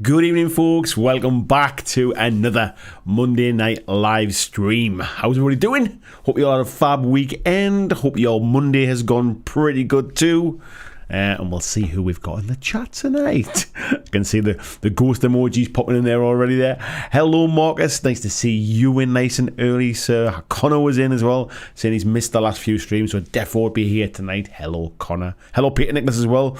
Good evening, folks. Welcome back to another Monday night live stream. How's everybody doing? Hope you all had a fab weekend. Hope your Monday has gone pretty good too. And we'll see who we've got in the chat tonight. I can see the ghost emojis popping in there already there. Hello, Marcus. Nice to see you in nice and early, sir. Connor was in as well, saying he's missed the last few streams, so Def won't be here tonight. Hello, Connor. Hello, Peter Nicholas as well.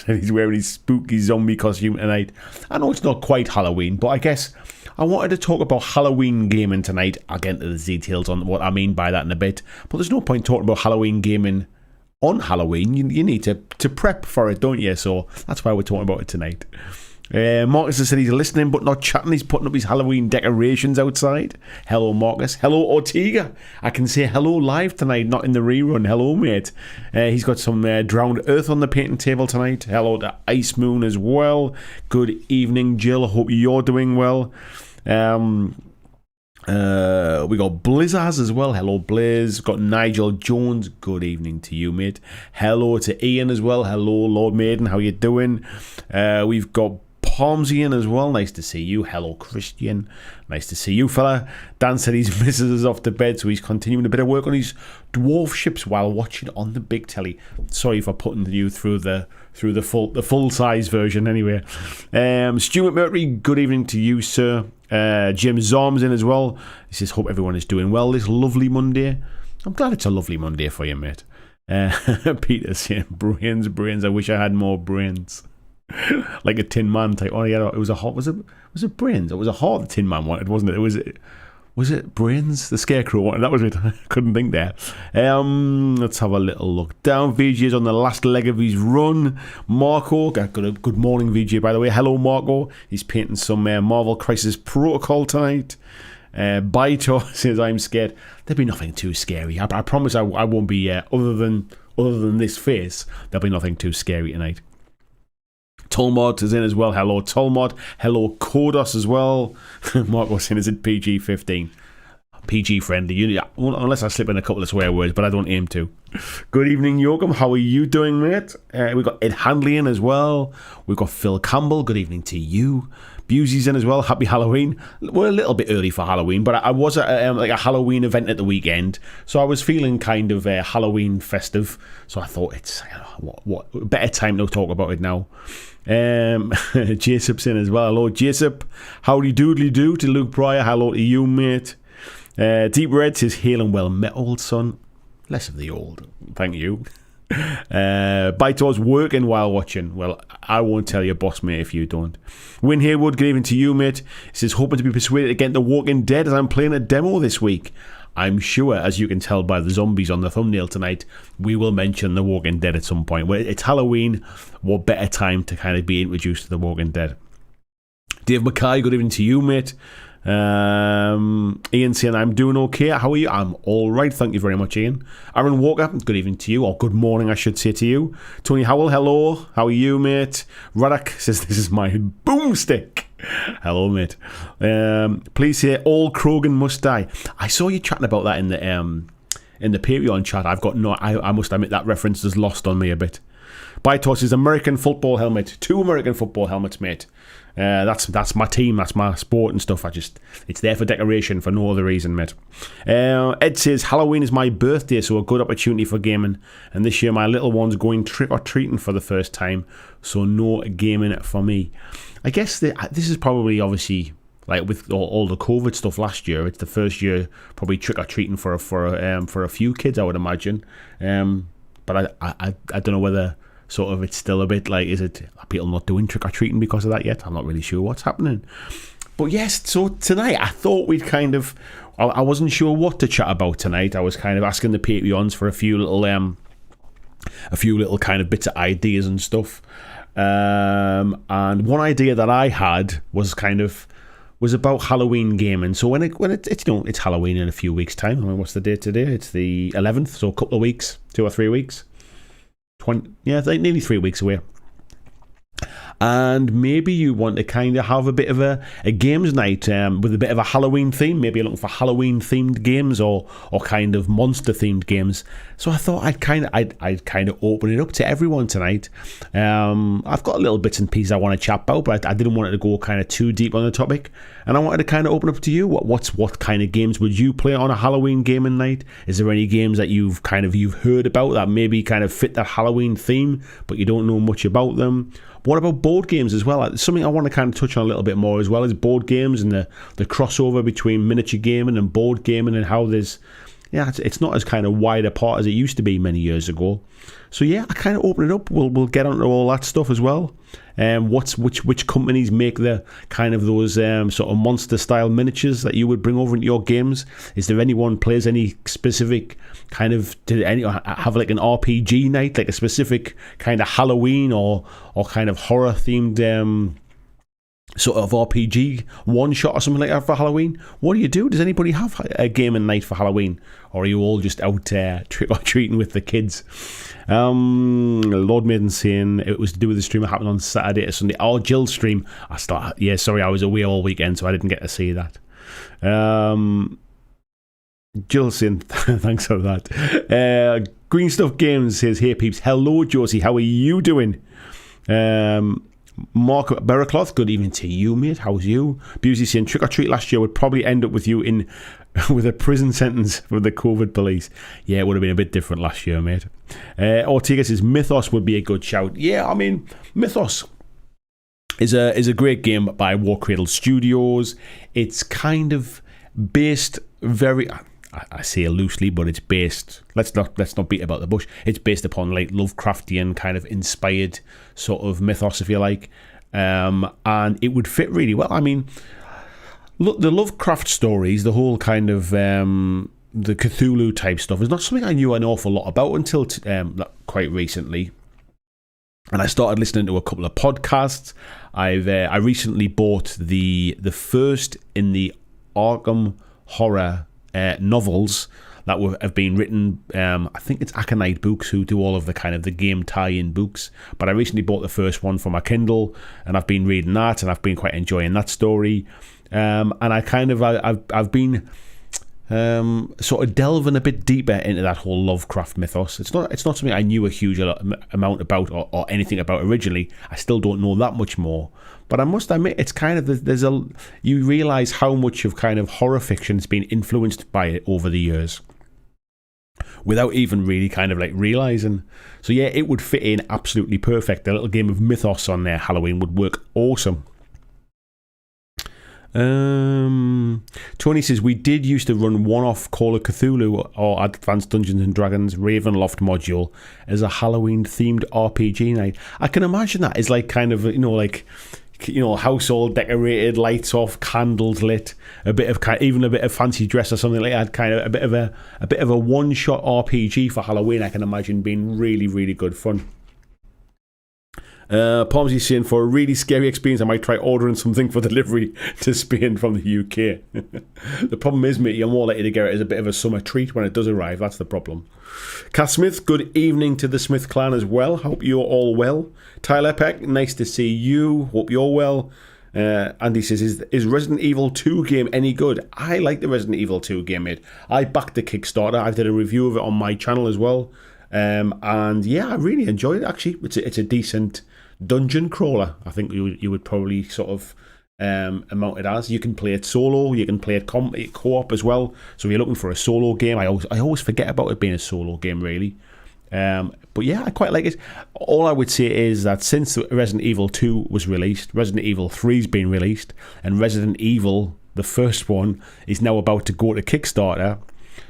He's wearing his spooky zombie costume tonight. I know it's not quite Halloween, but I guess I wanted to talk about Halloween gaming tonight. I'll get into the details on what I mean by that in a bit. But there's no point talking about Halloween gaming on Halloween. You need to prep for it, don't you? So that's why we're talking about it tonight. Marcus has said he's listening but not chatting. He's putting up his Halloween decorations outside. Hello, Marcus. Hello, Ortega. I can say hello live tonight, not in the rerun. Hello, mate. He's got some drowned earth on the painting table tonight. Hello to Ice Moon as well. Good evening, Jill. Hope you're doing well. We got Blizzaz as well. Hello, Blizz. Got Nigel Jones. Good evening to you, mate. Hello to Ian as well. Hello, Lord Maiden. How you doing? We've got Palmsian as well. Nice to see you. Hello, Christian. Nice to see you, fella. Dan said his missus is off to bed, so he's continuing a bit of work on his dwarf ships while watching on the big telly. Sorry for putting you through the full size version. Anyway, Stuart Mercury. Good evening to you, sir. Jim Zorm's in as well. He says, hope everyone is doing well this lovely Monday. I'm glad it's a lovely Monday for you, mate. Peter saying, brains. I wish I had more brains. Like a Tin Man type. Oh yeah, it was a hot. Was it brains? It was a heart the Tin Man wanted, wasn't it? Was it brains? The Scarecrow wanted. That was it. I couldn't think there. Let's have a little look down. VJ is on the last leg of his run. Marco, good morning, VJ, by the way. Hello, Marco. He's painting some Marvel Crisis Protocol tonight. Baito says, I'm scared. There'll be nothing too scary. I promise I won't be, other than this face, there'll be nothing too scary tonight. Tolmod is in as well. Hello, Tolmod. Hello, Kodos as well. Marco saying, is it PG-15? PG friendly. Unless I slip in a couple of swear words, but I don't aim to. Good evening, Yoakum. How are you doing, mate? We've got Ed Handley in as well. We've got Phil Campbell. Good evening to you. Busey's in as well. Happy Halloween. We're a little bit early for Halloween, but I was at a Halloween event at the weekend, so I was feeling kind of Halloween festive. So I thought it's what better time to talk about it now. Jasup's in as well. Hello, Jasup. Howdy doodly do to Luke Pryor. Hello to you, mate. Deep Red says, hail and well met, old son. Less of the old, thank you. Baito's working while watching. Well, I won't tell your boss, mate, if you don't. Win Haywood, good evening to you, mate. He says, hoping to be persuaded to get into Walking Dead as I'm playing a demo this week. I'm sure, as you can tell by the zombies on the thumbnail tonight, we will mention The Walking Dead at some point. Well, it's Halloween. What better time to kind of be introduced to The Walking Dead? Dave Mackay, good evening to you, mate. Ian saying, I'm doing okay. How are you? I'm alright, thank you very much, Ian. Aaron Walker, good evening to you, or good morning I should say to you. Tony Howell, hello. How are you, mate? Radak says, this is my boomstick. Hello, mate. Please say all Krogan must die. I saw you chatting about that in the Patreon chat. I must admit that reference is lost on me a bit. Bytos is American football helmet. 2 American football helmets, mate. That's my team. That's my sport and stuff. It's there for decoration for no other reason, mate. Ed says Halloween is my birthday, so a good opportunity for gaming. And this year my little one's going trick or treating for the first time, so no gaming for me. I guess this is probably obviously like with all the COVID stuff last year. It's the first year probably trick or treating for a few kids, I would imagine. But I don't know whether sort of it's still a bit like, are people not doing trick or treating because of that yet? I'm not really sure what's happening. But yes, so tonight I thought we'd I wasn't sure what to chat about tonight. I was kind of asking the Patreons for a few little kind of bits of ideas and stuff. And one idea that I had was about Halloween gaming. So when it's Halloween in a few weeks' time. I mean, what's the date today? It's the 11th, so a couple of weeks, 2 or 3 weeks. Nearly 3 weeks away. and maybe you want to kind of have a bit of a games night with a bit of a Halloween theme. Maybe you're looking for Halloween themed games or kind of monster themed games. So I thought I'd kind of open it up to everyone tonight. I've got little bits and pieces I want to chat about, but I didn't want it to go kind of too deep on the topic, and I wanted to kind of open up to you. What kind of games would you play on a Halloween gaming night? Is there any games that you've heard about that maybe kind of fit that Halloween theme, but you don't know much about them? What about board games as well? Something I want to kind of touch on a little bit more as well is board games and the crossover between miniature gaming and board gaming, and how it's not as kind of wide apart as it used to be many years ago. So yeah, I kind of open it up. We'll get onto all that stuff as well. Which companies make the kind of those sort of monster style miniatures that you would bring over into your games? Is there anyone plays any specific kind of, have like an RPG night, like a specific kind of Halloween or kind of horror themed sort of RPG one shot or something like that for Halloween? What do you do? Does anybody have a gaming night for Halloween, or are you all just out trick or treating with the kids? Lord Maiden saying it was to do with the stream that happened on Saturday to Sunday. Oh, Jill's stream. I was away all weekend, so I didn't get to see that. Jill saying thanks for that. Green Stuff Games says, hey peeps, hello Josie, how are you doing? Mark Berracloth, good evening to you, mate. How's you? Busey saying trick or treat last year would probably end up with you in with a prison sentence for the COVID police. Yeah, it would have been a bit different last year, mate. Ortega says Mythos would be a good shout. Yeah, I mean, Mythos is a great game by War Cradle Studios. It's kind of based very, I say loosely, but it's based, let's not beat about the bush. It's based upon like Lovecraftian kind of inspired sort of mythos, if you like. And it would fit really well. I mean, look, the Lovecraft stories, the whole kind of the Cthulhu type stuff is not something I knew an awful lot about until quite recently. And I started listening to a couple of podcasts. I recently bought the first in the Arkham horror novels that have been written. I think it's Aconite Books who do all of the kind of the game tie-in books. But I recently bought the first one for my Kindle, and I've been reading that, and I've been quite enjoying that story. And I've been sort of delving a bit deeper into that whole Lovecraft mythos. It's not something I knew a huge amount about or anything about originally. I still don't know that much more. But I must admit, it's kind of you realise how much of kind of horror fiction has been influenced by it over the years, without even really kind of like realising. So yeah, it would fit in absolutely perfect. A little game of Mythos on there, Halloween, would work awesome. Tony says we did used to run one-off Call of Cthulhu or Advanced Dungeons and Dragons Ravenloft module as a Halloween themed RPG night. I can imagine that is like kind of house all decorated, lights off, candles lit, even a bit of fancy dress or something like that. Kind of a bit of a one-shot RPG for Halloween. I can imagine being really, really good fun. Palmsy's saying for a really scary experience, I might try ordering something for delivery to Spain from the UK. The problem is, mate, you're more likely to get it as a bit of a summer treat when it does arrive. That's the problem. Cass Smith, good evening to the Smith clan as well. Hope you're all well. Tyler Peck, nice to see you. Hope you're well. Andy says, is Resident Evil 2 game any good? I like the Resident Evil 2 game, mate. I backed the Kickstarter. I did a review of it on my channel as well. And yeah, I really enjoyed it, actually. It's a decent dungeon crawler, I think you would probably sort of amount it as. You can play it solo, you can play it co-op as well. So if you're looking for a solo game, I always forget about it being a solo game, really. But yeah, I quite like it. All I would say is that since Resident Evil 2 was released, Resident Evil 3's been released, and Resident Evil, the first one, is now about to go to Kickstarter.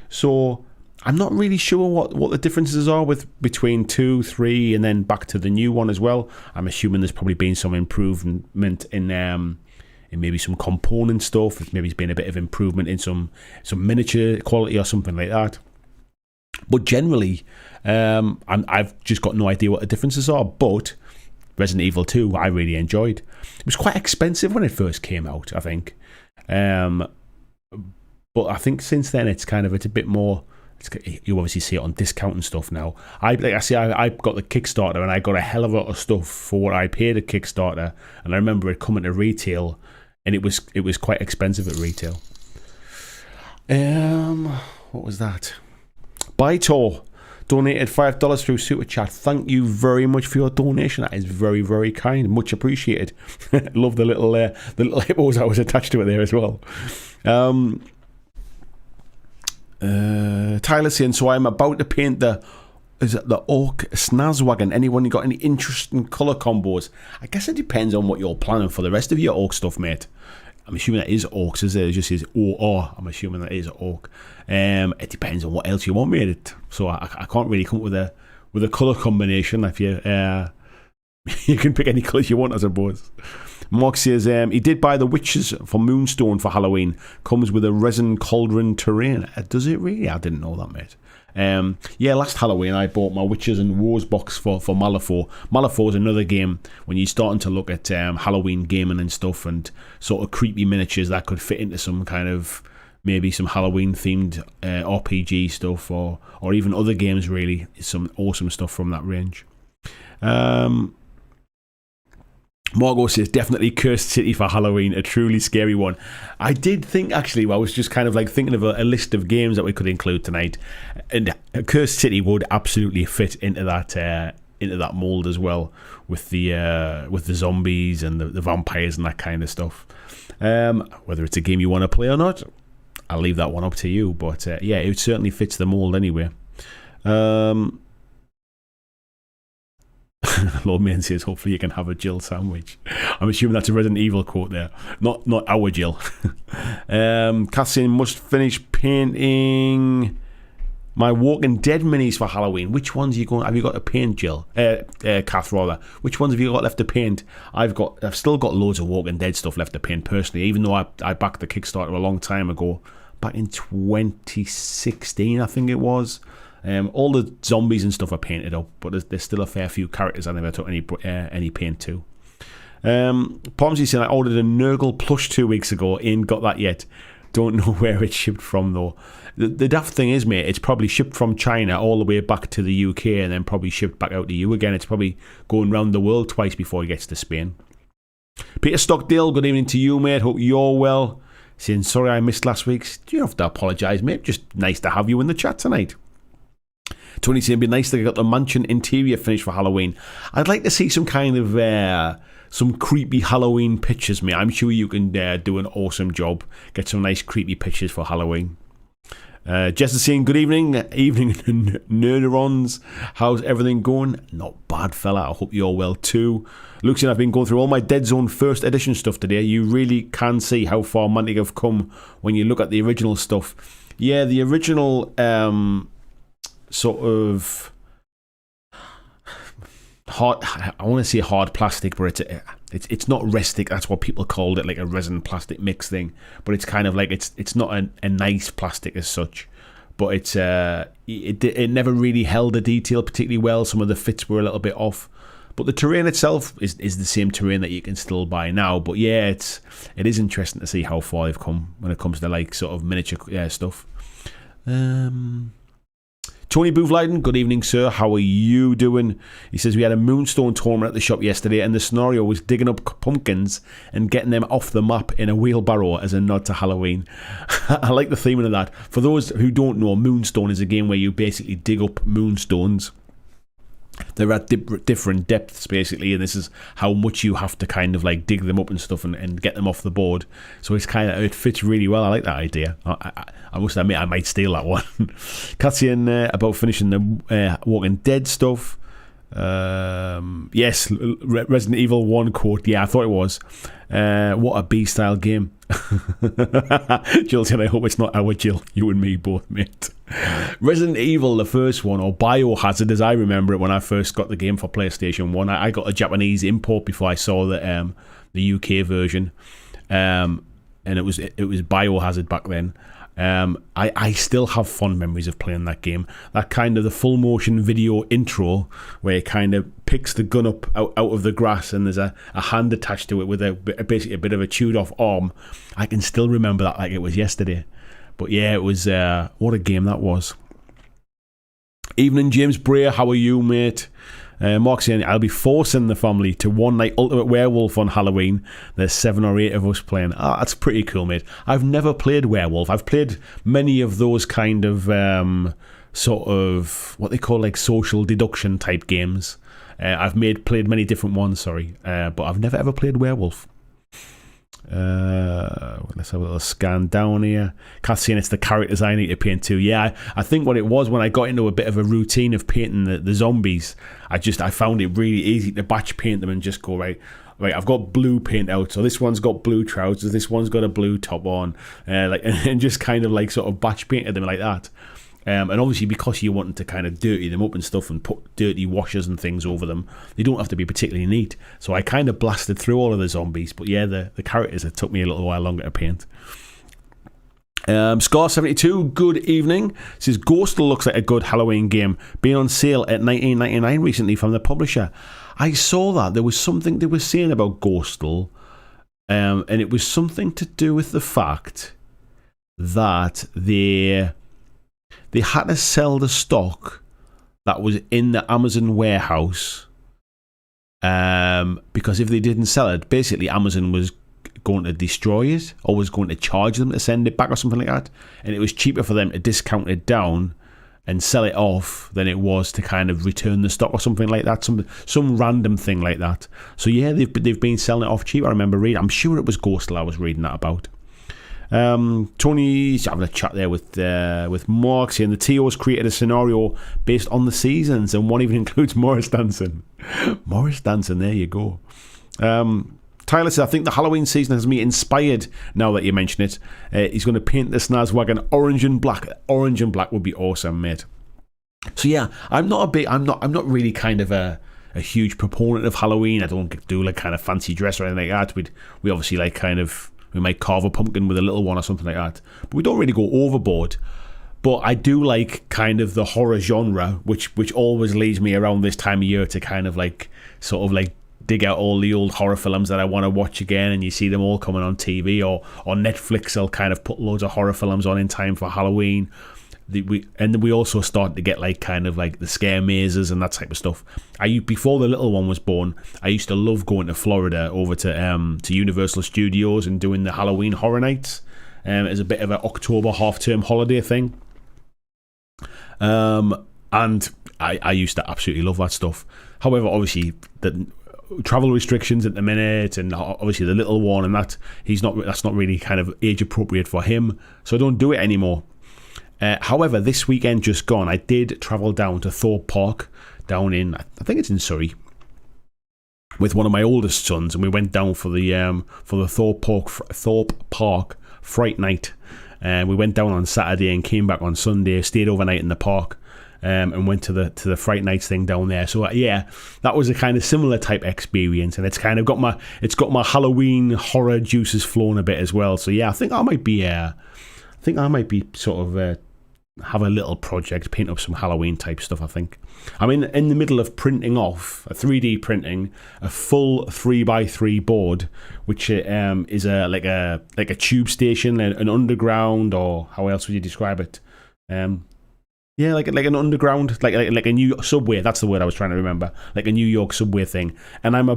So I'm not really sure what the differences are between 2, 3, and then back to the new one as well. I'm assuming there's probably been some improvement in maybe some component stuff. Maybe it's been a bit of improvement in some miniature quality or something like that. But generally, I've just got no idea what the differences are. But Resident Evil 2, I really enjoyed. It was quite expensive when it first came out, I think. But I think since then it's a bit more. You obviously see it on discount and stuff now. I got the Kickstarter and I got a hell of a lot of stuff for what I paid at Kickstarter, and I remember it coming to retail, and it was quite expensive at retail. What was that? Bytor donated $5 through Super Chat. Thank you very much for your donation. That is very, very kind. Much appreciated. Love the little hippos that was attached to it there as well. Tyler saying, so I'm about to paint the Orc Snazwagon. Anyone got any interesting colour combos? I guess it depends on what you're planning for the rest of your Orc stuff, mate. I'm assuming that is Orcs, is it? It just says OR. I'm assuming that is Orc. It depends on what else you want, mate. So I can't really come up with a colour combination. If you you can pick any colours you want, I suppose. Mark says he did buy the Witches for Moonstone for Halloween. Comes with a resin cauldron terrain. Does it really? I didn't know that, mate. Yeah, last Halloween I bought my Witches and Wars box for Malifaux. Malifaux is another game when you're starting to look at Halloween gaming and stuff, and sort of creepy miniatures that could fit into some kind of, maybe some Halloween themed RPG stuff, or even other games. Really, some awesome stuff from that range. Margot says, definitely Cursed City for Halloween, a truly scary one. I did think, actually, I was just kind of like thinking of a list of games that we could include tonight, and Cursed City would absolutely fit into that mold as well, with the zombies and the vampires and that kind of stuff. Whether it's a game you want to play or not, I'll leave that one up to you, but yeah, it certainly fits the mold anyway. Lord Main says, hopefully you can have a Jill sandwich. I'm assuming that's a Resident Evil quote there. Not our Jill. Cassian must finish painting my Walking Dead minis for Halloween. Which ones have you got to paint, Jill? Kath, rather. Which ones have you got left to paint? I've still got loads of Walking Dead stuff left to paint personally, even though I backed the Kickstarter a long time ago. Back in 2016, I think it was. All the zombies and stuff are painted up, but there's still a fair few characters I never took any paint to. Pomsy saying, I ordered a Nurgle plush 2 weeks ago, ain't got that yet. Don't know where it's shipped from though. The daft thing is, mate, it's probably shipped from China all the way back to the UK and then probably shipped back out to you again. It's probably going round the world twice before it gets to Spain. Peter Stockdale, good evening to you, mate. Hope you're well. Saying, sorry I missed last week's. You don't have to apologise, mate. Just nice to have you in the chat tonight. Tony saying, it'd be nice to get the mansion interior finished for Halloween. I'd like to see some kind of some creepy Halloween pictures, mate. I'm sure you can do an awesome job. Get some nice creepy pictures for Halloween. Jess is saying, good evening, Nerderons. How's everything going? Not bad, fella. I hope you're well too. Luke saying, I've been going through all my Dead Zone first edition stuff today. You really can see how far Mantic have come when you look at the original stuff. Yeah, the original sort of hard, I want to say hard plastic, but it's not restic. That's what people called it, like a resin plastic mix thing. But it's kind of like it's not a nice plastic as such. But it never really held the detail particularly well. Some of the fits were a little bit off. But the terrain itself is the same terrain that you can still buy now. But yeah, it is interesting to see how far they've come when it comes to like sort of miniature stuff. Tony Bouvleiden, good evening, sir. How are you doing? He says, we had a Moonstone tournament at the shop yesterday, and the scenario was digging up pumpkins and getting them off the map in a wheelbarrow as a nod to Halloween. I like the theming of that. For those who don't know, Moonstone is a game where you basically dig up moonstones. They're at different depths, basically, and this is how much you have to kind of like dig them up and stuff and get them off the board. So it fits really well. I like that idea. I must admit, I might steal that one. Cassian about finishing the Walking Dead stuff. Yes, Resident Evil 1 quote. Yeah, I thought it was. What a B-style game. Jill said, I hope it's not our Jill. You and me both, mate. Resident Evil, the first one, or Biohazard as I remember it when I first got the game for PlayStation 1. I got a Japanese import before I saw the UK version. And it was Biohazard back then. I still have fond memories of playing that game. That kind of the full motion video intro where it kind of picks the gun up out of the grass and there's a hand attached to it with basically a bit of a chewed off arm. I can still remember that like it was yesterday. But yeah, it was what a game that was. Evening, James Bray. How are you, mate? Mark saying, I'll be forcing the family to one night Ultimate Werewolf on Halloween. There's 7 or 8 of us playing. That's pretty cool, mate. I've never played Werewolf. I've played many of those kind of sort of what they call like social deduction type games. I've played many different ones, but I've never ever played Werewolf. Let's have a little scan down here. Kath saying it's the characters I need to paint too. Yeah, I think what it was when I got into a bit of a routine of painting the zombies, I found it really easy to batch paint them and just go right, I've got blue paint out, so this one's got blue trousers, this one's got a blue top on, and just kind of like sort of batch painted them like that. And obviously because you're wanting to kind of dirty them up and stuff and put dirty washers and things over them, they don't have to be particularly neat. So I kind of blasted through all of the zombies. But yeah, the characters, it took me a little while longer to paint. Scar72, good evening. Says Ghostal looks like a good Halloween game. Being on sale at $19.99 recently from the publisher. I saw that. There was something they were saying about Ghostal. And it was something to do with the fact that they had to sell the stock that was in the Amazon warehouse because if they didn't sell it, basically Amazon was going to destroy it or was going to charge them to send it back or something like that, and it was cheaper for them to discount it down and sell it off than it was to kind of return the stock or something like that, some random thing like that. So yeah, they've been selling it off cheap. I remember reading, I'm sure it was Ghostal I was reading that about. Tony's having a chat there with Mark saying the TO's created a scenario based on the seasons and one even includes Morris dancing. Morris dancing, there you go. Tyler says, I think the Halloween season has me inspired now that you mention it. He's going to paint the Snaz wagon orange and black. Orange and black would be awesome, mate. So yeah, I'm not really kind of a huge proponent of Halloween. I don't do like kind of fancy dress or anything like that. We obviously like kind of, we might carve a pumpkin with a little one or something like that. But we don't really go overboard. But I do like kind of the horror genre, which always leads me around this time of year to kind of like sort of like dig out all the old horror films that I want to watch again, and you see them all coming on TV or Netflix. They'll kind of put loads of horror films on in time for Halloween. We also start to get like kind of like the scare mazes and that type of stuff. Before the little one was born, I used to love going to Florida over to Universal Studios and doing the Halloween Horror Nights as a bit of an October half-term holiday thing. And I used to absolutely love that stuff. However, obviously the travel restrictions at the minute, and obviously the little one, and that's not really kind of age appropriate for him, so I don't do it anymore. However, this weekend just gone, I did travel down to Thorpe Park, down in, I think it's in Surrey, with one of my oldest sons, and we went down for the Thorpe Park Fright Night. We went down on Saturday and came back on Sunday, stayed overnight in the park, and went to the Fright Nights thing down there. So yeah, that was a kind of similar type experience, and it's kind of got my Halloween horror juices flowing a bit as well. So yeah, I think I might be sort of have a little project, paint up some Halloween type stuff. I think I'm in the middle of printing off 3D printing a full 3x3 board, which is like a tube station, an underground, or how else would you describe it? Yeah, like an underground, like a New York subway. That's the word I was trying to remember. Like a New York subway thing. And I'm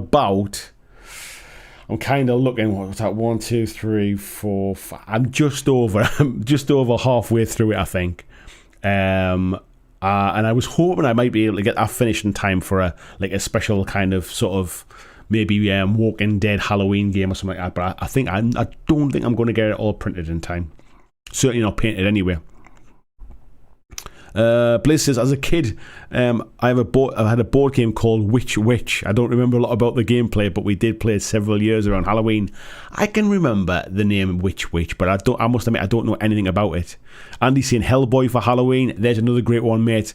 kind of looking. What's that? 1, 2, 3, 4, 5. I'm just over halfway through it, I think. And I was hoping I might be able to get that finished in time for a special kind of sort of maybe Walking Dead Halloween game or something like that. But I don't think I'm going to get it all printed in time. Certainly not painted anyway. Blaze says, as a kid, I've had a board game called Witch. I don't remember a lot about the gameplay, but we did play it several years around Halloween. I can remember the name Witch, but I must admit I don't know anything about it. Andy's saying Hellboy for Halloween. There's another great one, mate.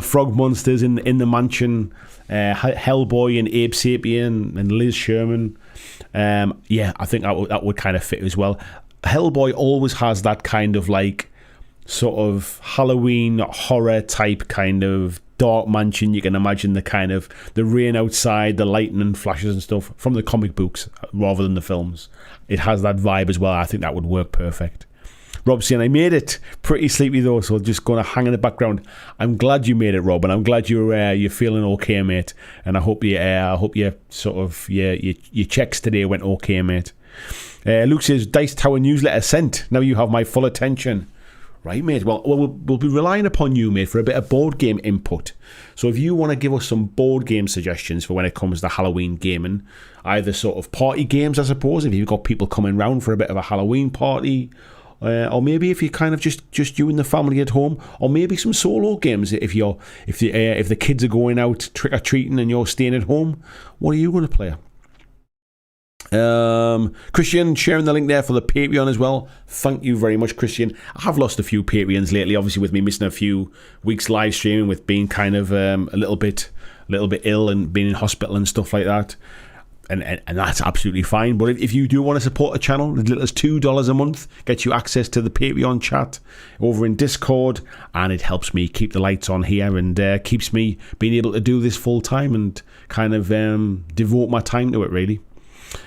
Frog monsters in the mansion. Hellboy and Abe Sapien and Liz Sherman. Yeah, I think that would kind of fit as well. Hellboy always has that kind of like sort of Halloween horror type kind of dark mansion. You can imagine the kind of the rain outside, the lightning flashes and stuff from the comic books rather than the films. It has that vibe as well. I think that would work perfect. Rob saying, I made it. Pretty sleepy though, so just going to hang in the background. I'm glad you made it, Rob, and I'm glad you're feeling okay, mate. And I hope your sort of your checks today went okay, mate. Luke says, Dice Tower newsletter sent. Now you have my full attention. Right, mate. Well, we'll be relying upon you, mate, for a bit of board game input. So if you want to give us some board game suggestions for when it comes to Halloween gaming, either sort of party games, I suppose, if you've got people coming round for a bit of a Halloween party, or maybe if you're kind of just you and the family at home, or maybe some solo games if the kids are going out trick or treating and you're staying at home, what are you going to play? Christian sharing the link there for the Patreon as well. Thank you very much, Christian. I have lost a few Patreons lately, obviously with me missing a few weeks live streaming, with being kind of a little bit ill and being in hospital and stuff like that. And that's absolutely fine. But if you do want to support the channel, as little as $2 a month gets you access to the Patreon chat over in Discord, and it helps me keep the lights on here and keeps me being able to do this full time and kind of devote my time to it, really.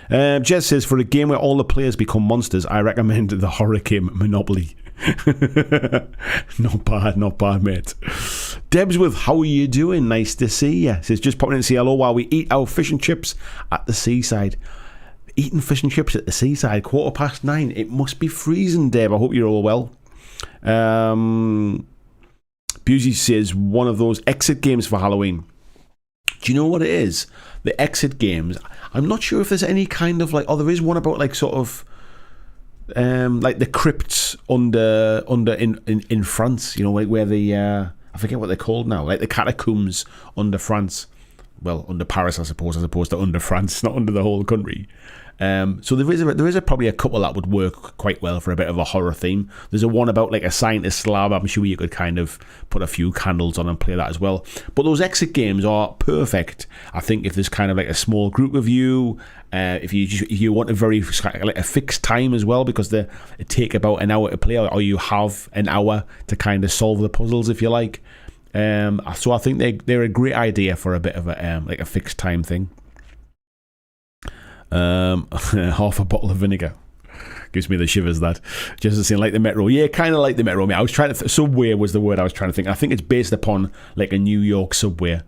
Jez says, for a game where all the players become monsters, I recommend the horror game Monopoly. Not bad, mate. Debsworth, how are you doing? Nice to see you. Says, just popping in to say hello while we eat our fish and chips at the seaside. Eating fish and chips at the seaside, 9:15. It must be freezing, Deb. I hope you're all well. Busey says, one of those exit games for Halloween. Do you know what it is? The exit games, I'm not sure if there's any kind of there is one about sort of like the crypts under in France, where the I forget what they're called now, like the catacombs under France, well, under Paris, I suppose, as opposed to under France, not under the whole country. So there is probably a couple that would work quite well for a bit of a horror theme. There's a one about a scientist lab. I'm sure you could kind of put a few candles on and play that as well. But those exit games are perfect, I think, if there's kind of a small group of you. If you want a very a fixed time as well, because it take about an hour to play, or you have an hour to kind of solve the puzzles if you like. So I think they're a great idea for a bit of a fixed time thing. Half a bottle of vinegar gives me the shivers. That just saying, like the Metro, yeah, kind of like the Metro. I was trying to subway was the word I was trying to think. I think it's based upon a New York subway.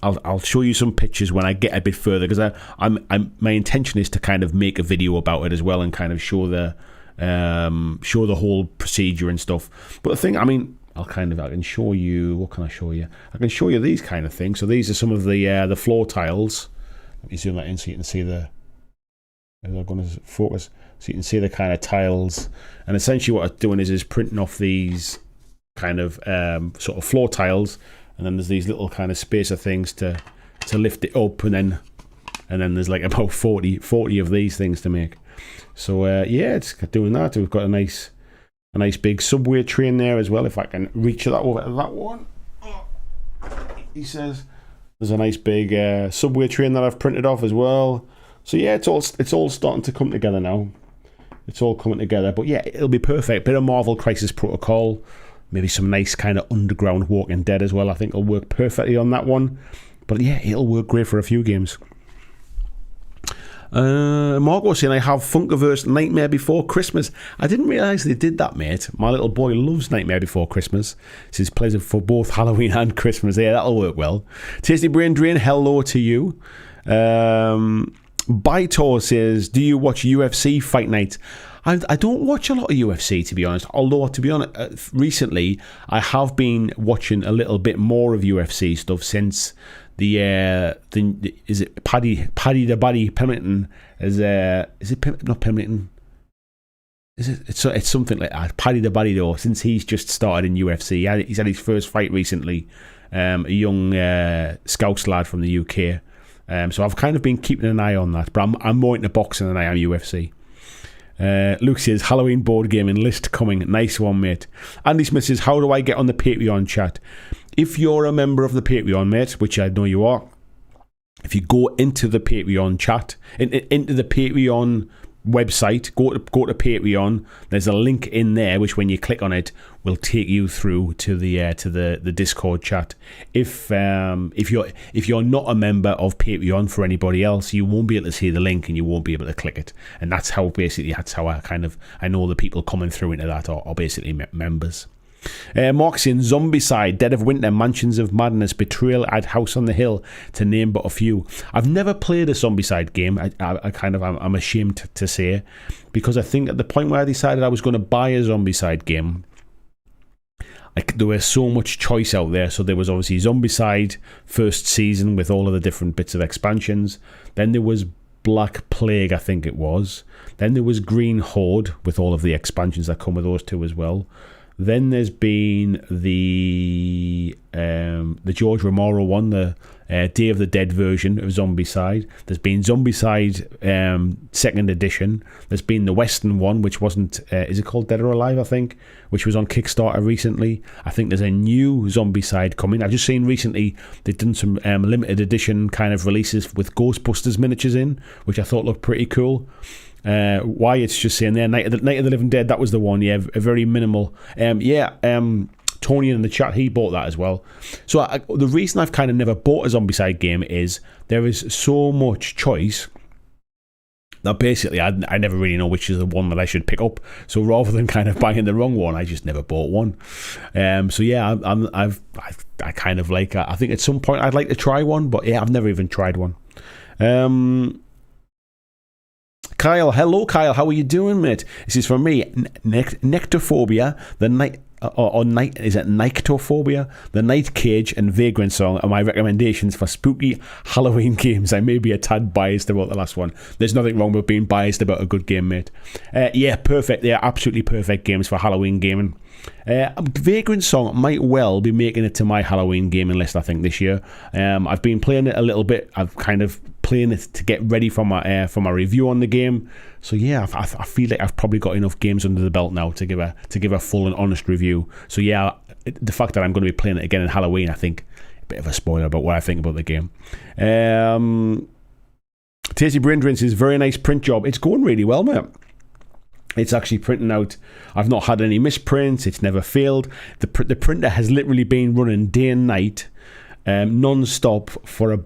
I'll show you some pictures when I get a bit further, because my intention is to kind of make a video about it as well and kind of show the whole procedure and stuff. But the thing, I can show you. What can I show you? I can show you these kind of things. So these are some of the floor tiles. Let me zoom that in so you can see the. I'm going to focus so you can see the kind of tiles. And essentially, what I'm doing is printing off these kind of sort of floor tiles, and then there's these little kind of spacer things to lift it up, and then there's about 40 of these things to make. So yeah, it's doing that. We've got a nice big subway train there as well. If I can reach that over to that one, he says. There's a nice big subway train that I've printed off as well. So yeah, it's all starting to come together now. It's all coming together. But yeah, it'll be perfect. Bit of Marvel Crisis Protocol. Maybe some nice kind of underground Walking Dead as well. I think it'll work perfectly on that one. But yeah, it'll work great for a few games. Margot saying, I have Funkiverse Nightmare Before Christmas. I didn't realise they did that, mate. My little boy loves Nightmare Before Christmas. This is pleasant for both Halloween and Christmas. Yeah, that'll work well. Tasty Brain Drain, hello to you. Baitor says, do you watch UFC fight nights? I don't watch a lot of UFC, to be honest. Although, to be honest, recently I have been watching a little bit more of UFC stuff since the is it Paddy the Buddy Pemberton is it not Pemberton? Is it? It's something like that. Paddy the Buddy though. Since he's just started in UFC, he's had his first fight recently. A young Scouse lad from the UK. So I've kind of been keeping an eye on that. But I'm more into boxing than I am UFC. Luke says, Halloween board gaming list coming. Nice one, mate. Andy Smith says, how do I get on the Patreon chat? If you're a member of the Patreon, mate, which I know you are, if you go into the Patreon chat, into the Patreon website, go to Patreon, there's a link in there which when you click on it will take you through to the Discord chat. If you're not a member of Patreon for anybody else, you won't be able to see the link and you won't be able to click it. And that's how I know the people coming through into that are basically members. Mark's saying Zombicide, Dead of Winter, Mansions of Madness, Betrayal, I'd House on the Hill, to name but a few. I've never played a Zombicide game. I'm ashamed to say, because I think at the point where I decided I was going to buy a Zombicide game, there was so much choice out there. So there was obviously Zombicide first season with all of the different bits of expansions. Then there was Black Plague, I think it was. Then there was Green Horde with all of the expansions that come with those two as well. Then there's been the George Romero one, the Day of the Dead version of Zombicide. There's been Zombicide second edition. There's been the Western one, which wasn't, is it called Dead or Alive, I think, which was on Kickstarter recently. I think there's a new Zombicide coming. I've just seen recently they've done some limited edition kind of releases with Ghostbusters miniatures in, which I thought looked pretty cool. Why it's just saying there, Night of the Living Dead, that was the one, yeah, a very minimal. Tony in the chat, he bought that as well. So the reason I've kind of never bought a Zombicide game is there is so much choice that basically I never really know which is the one that I should pick up. So rather than kind of buying the wrong one, I just never bought one. So yeah, I kind of like, I think at some point I'd like to try one, but yeah, I've never even tried one. Kyle, hello Kyle, how are you doing, mate? This is from me, Nectophobia, the night, is it Nyctophobia? The Night Cage and Vagrant Song are my recommendations for spooky Halloween games. I may be a tad biased about the last one. There's nothing wrong with being biased about a good game, mate. Yeah, perfect. They are absolutely perfect games for Halloween gaming. Vagrant Song might well be making it to my Halloween gaming list, I think, this year. I've been playing it a little bit. I've kind of playing it to get ready for my review on the game. So yeah, I feel like I've probably got enough games under the belt now to give a full and honest review. So yeah, the fact that I'm going to be playing it again in Halloween, I think, a bit of a spoiler about what I think about the game. Tasty Brain Drinks is very nice print job. It's going really well, mate. It's actually printing out. I've not had any misprints. It's never failed. The printer has literally been running day and night, non-stop for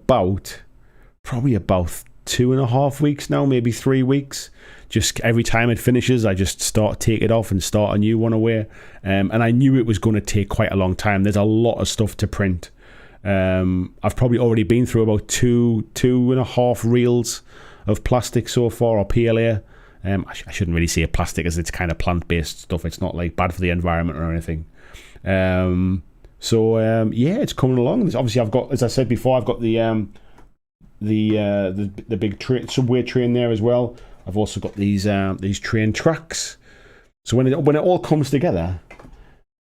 probably about 2.5 weeks now, maybe 3 weeks. Just every time it finishes, I just take it off and start a new one away. And I knew it was going to take quite a long time. There's a lot of stuff to print. I've probably already been through about 2.5 reels of plastic so far, or PLA. I shouldn't really say plastic, as it's kind of plant-based stuff. It's not like bad for the environment or anything. Yeah, it's coming along. Obviously, I've got, as I said before, I've got the big subway train there as well. I've also got these train tracks. So when it all comes together,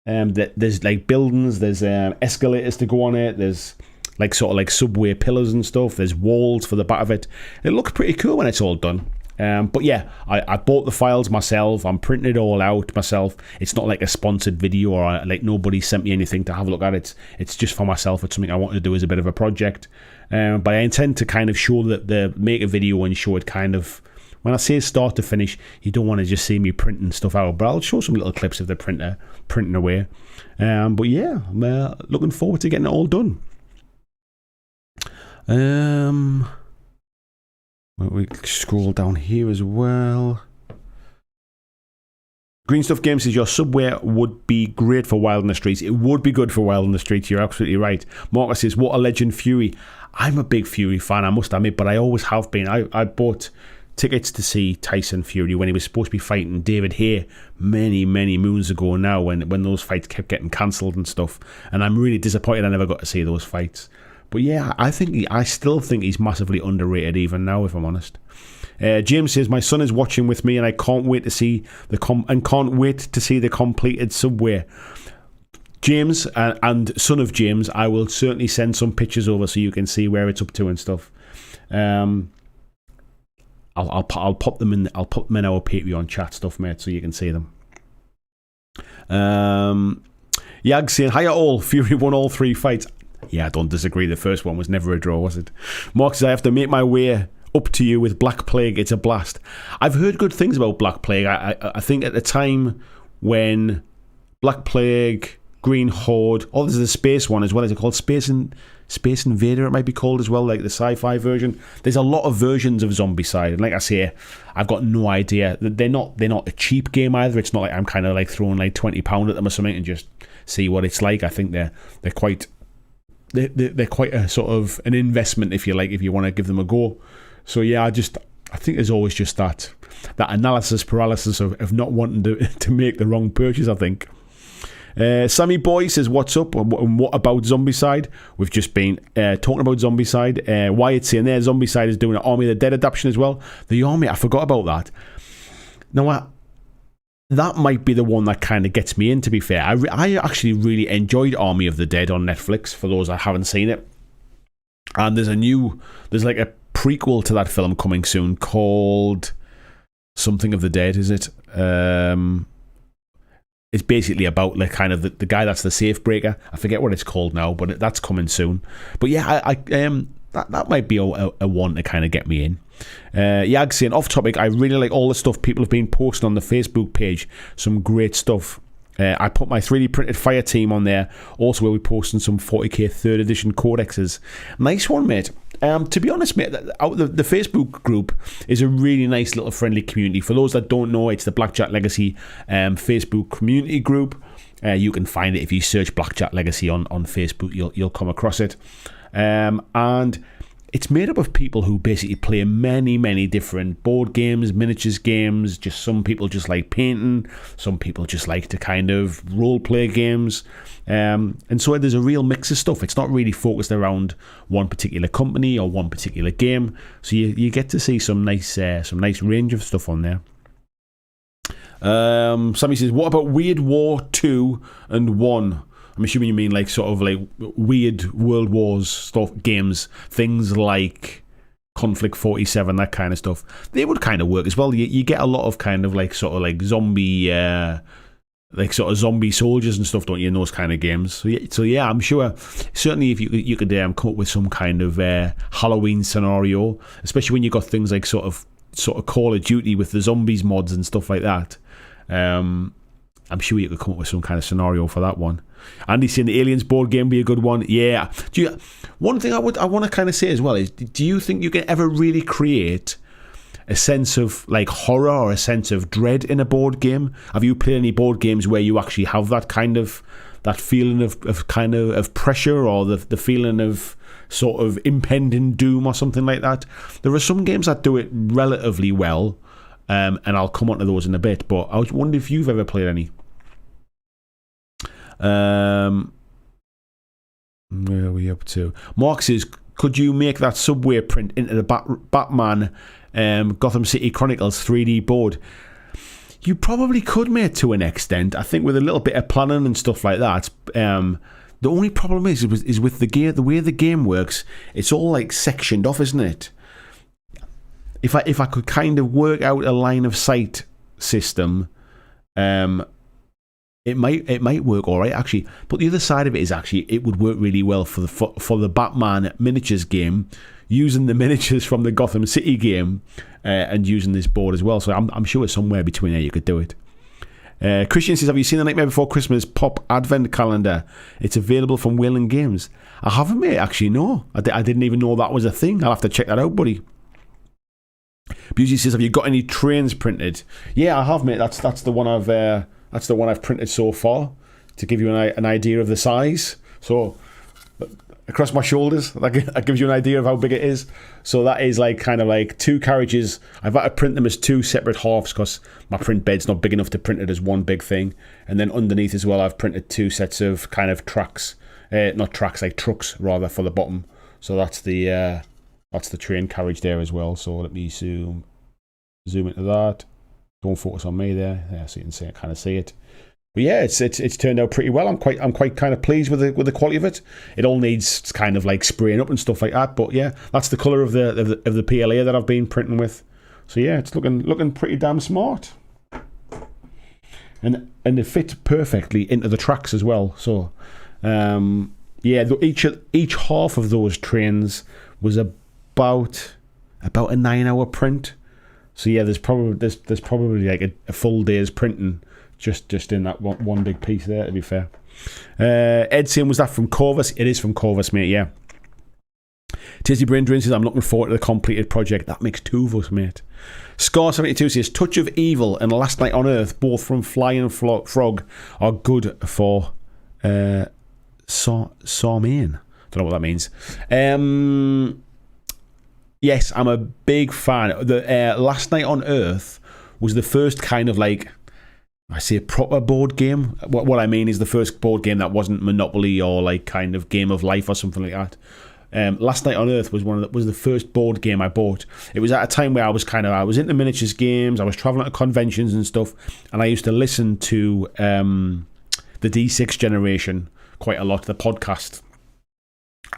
there's like buildings, there's escalators to go on it, there's like sort of like subway pillars and stuff. There's walls for the back of it. It looks pretty cool when it's all done. But yeah, I bought the files myself. I'm printing it all out myself. It's not like a sponsored video, or like nobody sent me anything to have a look at it. It's just for myself. It's something I want to do as a bit of a project. But I intend to kind of show make a video and show it kind of, when I say start to finish, you don't want to just see me printing stuff out, but I'll show some little clips of the printer printing away. But yeah, I'm looking forward to getting it all done. We scroll down here as well. Green Stuff Games says your subway would be great for Wild in the Streets. It would be good for Wild in the Streets. You're absolutely right. Marcus says, what a legend, Fury. I'm a big Fury fan, I must admit, but I always have been. I bought tickets to see Tyson Fury when he was supposed to be fighting David Haye many, many moons ago now, when those fights kept getting cancelled and stuff. And I'm really disappointed I never got to see those fights. But yeah, I still think he's massively underrated even now, if I'm honest. James says, my son is watching with me and I can't wait to see the completed subway. James and son of James, I will certainly send some pictures over so you can see where it's up to and stuff. I'll pop them in. I'll put them in our Patreon chat stuff, mate, so you can see them. Yag saying, hiya all. Fury won all 3 fights. Yeah, I don't disagree. The first one was never a draw, was it? Mark says, I have to make my way up to you with Black Plague. It's a blast. I've heard good things about Black Plague. I think at the time when Black Plague, Green Horde. Oh, there's the space one as well. Is it called Space Invader? It might be called as well, like the sci-fi version. There's a lot of versions of Zombicide, and like I say, I've got no idea. They're not a cheap game either. It's not like I'm kind of like throwing like £20 at them or something and just see what it's like. I think they're quite a sort of an investment, if you like, if you want to give them a go. So yeah, I think there's always just that analysis paralysis of not wanting to make the wrong purchase, I think. Sammy Boy says, what's up? And what about Zombicide? We've just been talking about Zombicide. Wyatt's saying there, Zombicide is doing an Army of the Dead adaptation as well. The Army, I forgot about that. Now, that might be the one that kind of gets me in, to be fair. I actually really enjoyed Army of the Dead on Netflix, for those that haven't seen it. And there's like a prequel to that film coming soon called Something of the Dead, is it? It's basically about like kind of the guy that's the safe breaker. I forget what it's called now, but that's coming soon. But yeah, that might be a one to kind of get me in. Yag saying, off topic, I really like all the stuff people have been posting on the Facebook page. Some great stuff. I put my 3D printed fire team on there. Also, we'll be posting some 40k 3rd edition codexes. Nice one, mate. To be honest, mate, the Facebook group is a really nice little friendly community. For those that don't know, it's the BlackJack Legacy Facebook community group. You can find it if you search BlackJack Legacy on Facebook. You'll come across it. And it's made up of people who basically play many different board games, miniatures games. Just some people just like painting. Some people just like to kind of role play games. And so there's a real mix of stuff. It's not really focused around one particular company or one particular game. So you get to see some nice range of stuff on there. Somebody says, what about Weird War 2 and 1? I'm assuming you mean like sort of like weird World Wars stuff, games, things like Conflict 47, that kind of stuff. They would kind of work as well. You get a lot of kind of like sort of like zombie, like sort of zombie soldiers and stuff, don't you, in those kind of games? So yeah, I'm sure certainly if you could come up with some kind of Halloween scenario, especially when you got things like sort of Call of Duty with the zombies mods and stuff like that. I'm sure you could come up with some kind of scenario for that one. Andy's saying the Aliens board game be a good one. Yeah. One thing I want to kind of say as well is, do you think you can ever really create a sense of like horror or a sense of dread in a board game? Have you played any board games where you actually have that kind of that feeling of pressure or the feeling of sort of impending doom or something like that? There are some games that do it relatively well. And I'll come on to those in a bit, but I wonder if you've ever played any. Where are we up to? Mark says, could you make that subway print into the Batman Gotham City Chronicles 3D board? You probably could, mate, to an extent. I think with a little bit of planning and stuff like that. The only problem is with the way the game works, it's all like sectioned off, isn't it? If I could kind of work out a line of sight system, it might work all right actually. But the other side of it is actually it would work really well for the Batman miniatures game, using the miniatures from the Gotham City game and using this board as well. So I'm sure somewhere between there you could do it. Christian says, have you seen the Nightmare Before Christmas pop advent calendar? It's available from Wayland Games. I haven't, mate. Actually, no. I didn't even know that was a thing. I'll have to check that out, buddy. Beauty says, have you got any trains printed? Yeah, I have, mate. That's the one I've printed so far, to give you an idea of the size. So across my shoulders, that gives you an idea of how big it is. So that is like kind of like 2 carriages. I've had to print them as 2 separate halves because my print bed's not big enough to print it as one big thing. And then underneath as well, I've printed 2 sets of kind of tracks, not tracks, like trucks rather, for the bottom. So that's the train carriage there as well. So let me zoom into that. Don't focus on me there. Yeah, so you can kind of see it. But yeah, it's turned out pretty well. I'm quite kind of pleased with the quality of it. It all needs kind of like spraying up and stuff like that. But yeah, that's the colour of the PLA that I've been printing with. So yeah, it's looking pretty damn smart. And it fits perfectly into the tracks as well. So yeah, each half of those trains was about a 9-hour print. So yeah, there's probably like a full day's printing just in that one big piece there, to be fair. Ed saying, was that from Corvus? It is from Corvus, mate, yeah. Tasty Brain Drain says, I'm looking forward to the completed project. That makes two of us, mate. Scar72 says, Touch of Evil and Last Night on Earth, both from Flying Frog, are good for Sarmane. Don't know what that means. Yes, I'm a big fan. The Last Night on Earth was the first kind of like, I say, proper board game. What I mean is the first board game that wasn't Monopoly or like kind of Game of Life or something like that. Last Night on Earth was was the first board game I bought. It was at a time where I was into miniatures games. I was traveling to conventions and stuff, and I used to listen to the D6 Generation quite a lot, the podcast.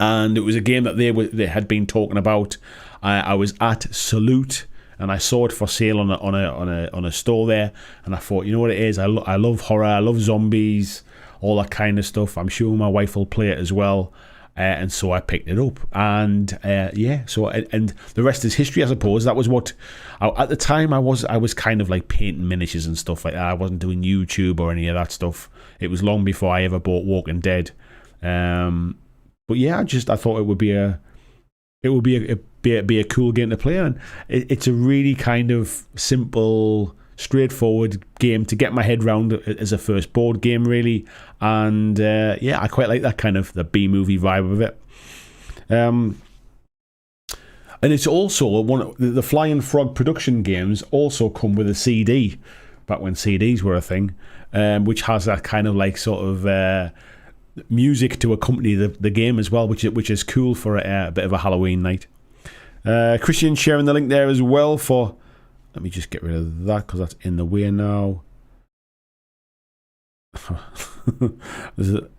And it was a game that they had been talking about. I was at Salute, and I saw it for sale on a store there, and I thought, you know what it is? I love horror, I love zombies, all that kind of stuff. I'm sure my wife will play it as well. And so I picked it up, and and the rest is history, I suppose. That was what at the time I was kind of like painting miniatures and stuff like that. I wasn't doing YouTube or any of that stuff. It was long before I ever bought Walking Dead. But yeah, I thought it would be a cool game to play, and it's a really kind of simple, straightforward game to get my head round as a first board game, really. And I quite like that kind of the B-movie vibe of it. And it's also the Flying Frog production games also come with a CD, back when CDs were a thing, which has that kind of like sort of music to accompany the game as well, which is cool for a bit of a Halloween night. Christian sharing the link there as well for. Let me just get rid of that because that's in the way now.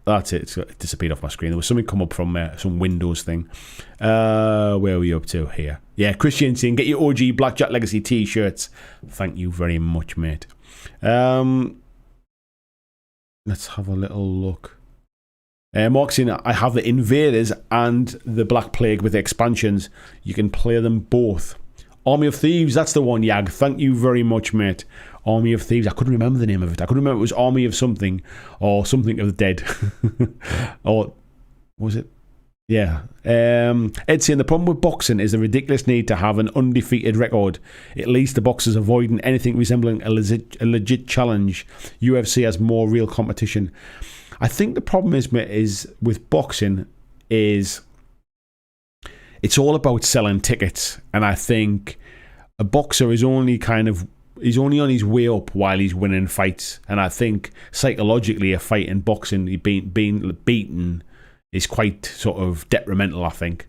That's it. It disappeared off my screen. There was something come up from some Windows thing. Where are we up to here? Yeah, Christian saying, get your OG BlackJack Legacy t-shirts. Thank you very much, mate. Let's have a little look. Mark saying, I have the Invaders and the Black Plague with the expansions. You can play them both. Army of Thieves, that's the one, Yag. Thank you very much, mate. Army of Thieves. I couldn't remember the name of it. I couldn't remember it was Army of something or something of the Dead. Or was it? Yeah. Ed saying, the problem with boxing is the ridiculous need to have an undefeated record. It leads to boxers avoiding anything resembling a legit challenge. UFC has more real competition. I think the problem is, mate, is with boxing is it's all about selling tickets, and I think a boxer is only he's only on his way up while he's winning fights, and I think psychologically a fight in boxing, being beaten is quite sort of detrimental, I think.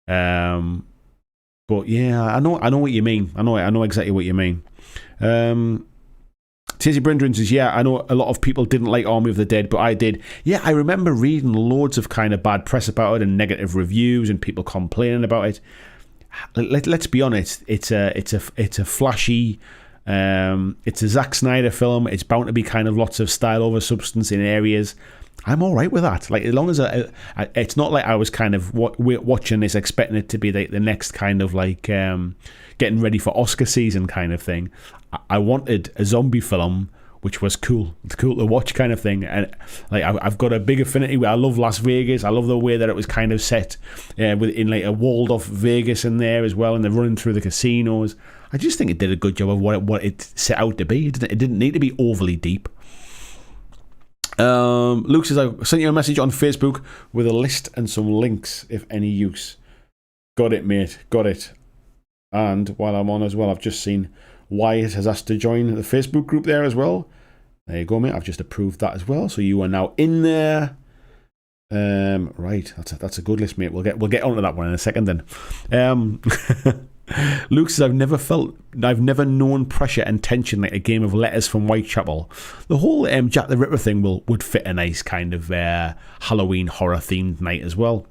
But yeah, I know what you mean. I know exactly what you mean. Tasty Brindrin says, yeah, I know a lot of people didn't like Army of the Dead, but I did. Yeah, I remember reading loads of kind of bad press about it and negative reviews and people complaining about it. Let's be honest, it's a flashy, it's a Zack Snyder film. It's bound to be kind of lots of style over substance in areas. I'm all right with that. Like, as long as it's not like I was kind of watching this expecting it to be the next kind of like getting ready for Oscar season kind of thing. I wanted a zombie film which was cool to watch kind of thing, and like I've got a big affinity with. I love Las Vegas. I love the way that it was kind of set within like a walled off Vegas in there as well, and they're running through the casinos. I just think it did a good job of what it set out to be. It didn't need to be overly deep. Luke says, I sent you a message on Facebook with a list and some links if any use. Got it, mate, got it. And while I'm on as well, I've just seen Wyatt has asked to join the Facebook group there as well. There you go, mate. I've just approved that as well, so you are now in there. Right, that's a good list, mate. We'll get onto that one in a second then. Luke says, I've never known pressure and tension like a game of Letters from Whitechapel. The whole Jack the Ripper thing would fit a nice kind of Halloween horror themed night as well.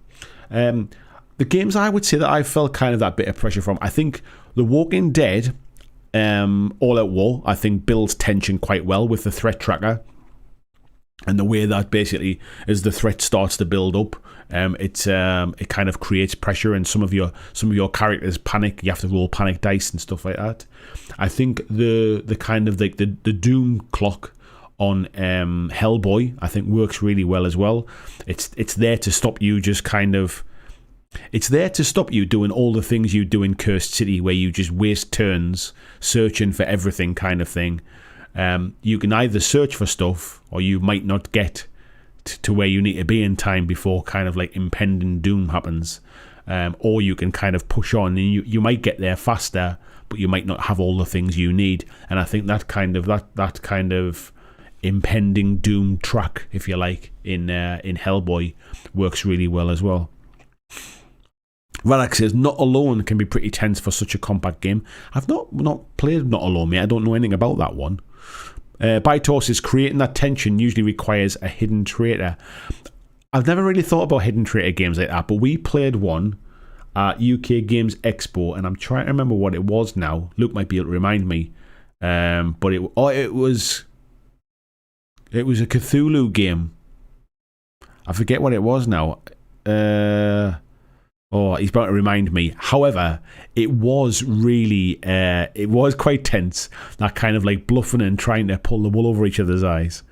The games I would say that I felt kind of that bit of pressure from, I think The Walking Dead, All Out War, I think builds tension quite well with the threat tracker. And the way that basically, as the threat starts to build up, it kind of creates pressure, and some of your characters panic. You have to roll panic dice and stuff like that. I think the kind of like the doom clock on Hellboy, I think works really well as well. It's there to stop you it's there to stop you doing all the things you do in Cursed City, where you just waste turns searching for everything kind of thing. You can either search for stuff, or you might not get to where you need to be in time before kind of like impending doom happens. Or you can kind of push on, and you might get there faster, but you might not have all the things you need. And I think that kind of impending doom track, if you like, in Hellboy works really well as well. Valak says, Not Alone can be pretty tense for such a compact game. I've not played Not Alone, mate. I don't know anything about that one. Baitor says, creating that tension usually requires a hidden traitor. I've never really thought about hidden traitor games like that, but we played one at UK Games Expo, and I'm trying to remember what it was now. Luke might be able to remind me. But it was a Cthulhu game. I forget what it was now. He's about to remind me. However, it was really, it was quite tense. That kind of like bluffing and trying to pull the wool over each other's eyes.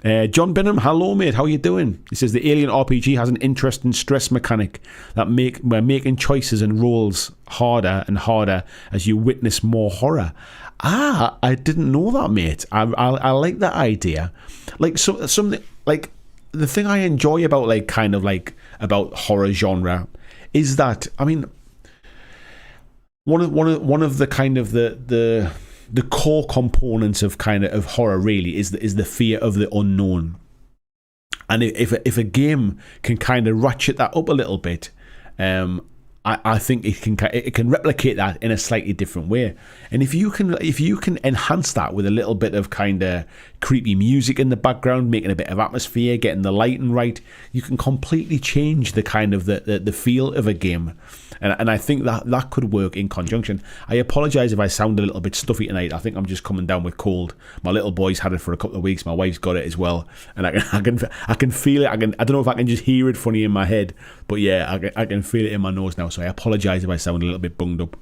John Benham, hello mate, how you doing? He says the Alien RPG has an interesting stress mechanic that we're making choices and roles harder and harder as you witness more horror. I didn't know that, mate. I like that idea. Like something like the thing I enjoy about like kind of like about horror genre is that, I mean, one of the kind of the core components of kind of horror really is the fear of the unknown. And if a game can kind of ratchet that up a little bit, I think it can replicate that in a slightly different way. And if you can enhance that with a little bit of kind of creepy music in the background, making a bit of atmosphere, getting the lighting right, you can completely change the kind of the feel of a game. And I think that could work in conjunction. I apologise if I sound a little bit stuffy tonight. I think I'm just coming down with cold. My little boy's had it for a couple of weeks. My wife's got it as well, and I can feel it. I don't know if I can just hear it funny in my head, but yeah, I can feel it in my nose now. So I apologise if I sound a little bit bunged up.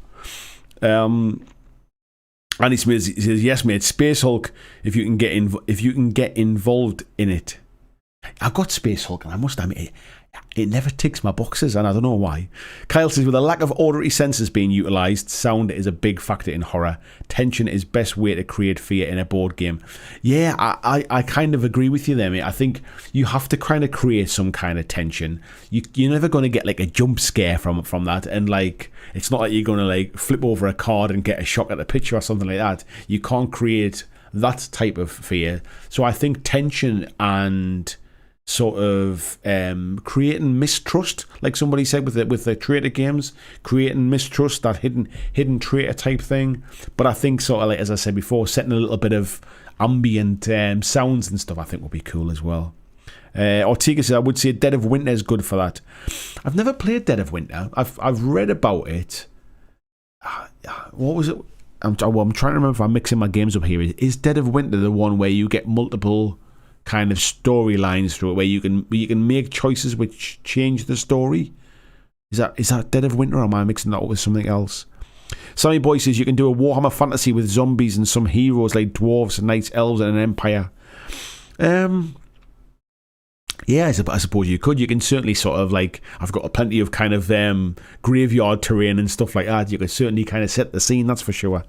Andy Smith says, yes, mate. Space Hulk. If you can get involved in it. I've got Space Hulk, and I must admit, it never ticks my boxes, and I don't know why. Kyle says, with a lack of auditory senses being utilised, sound is a big factor in horror. Tension is best way to create fear in a board game. Yeah, I kind of agree with you there, mate. I think you have to kind of create some kind of tension. You're never going to get like a jump scare from that, and like it's not like you're going to like flip over a card and get a shock at the picture or something like that. You can't create that type of fear. So I think tension and sort of creating mistrust, like somebody said with the traitor games, creating mistrust, that hidden traitor type thing. But I think sort of like, as I said before, setting a little bit of ambient sounds and stuff I think would be cool as well. Ortega says, I would say Dead of Winter is good for that. I've never played Dead of Winter. I've read about it. What was it? I'm trying to remember if I'm mixing my games up here. Is Dead of Winter the one where you get multiple kind of storylines through it, where you can make choices which change the story? Is that Dead of Winter, or am I mixing that up with something else? Sammy Boy says you can do a Warhammer fantasy with zombies and some heroes like dwarves, knights, elves, and an empire. Yeah, I suppose you could. You can certainly sort of like, I've got plenty of kind of graveyard terrain and stuff like that. You can certainly kind of set the scene, that's for sure.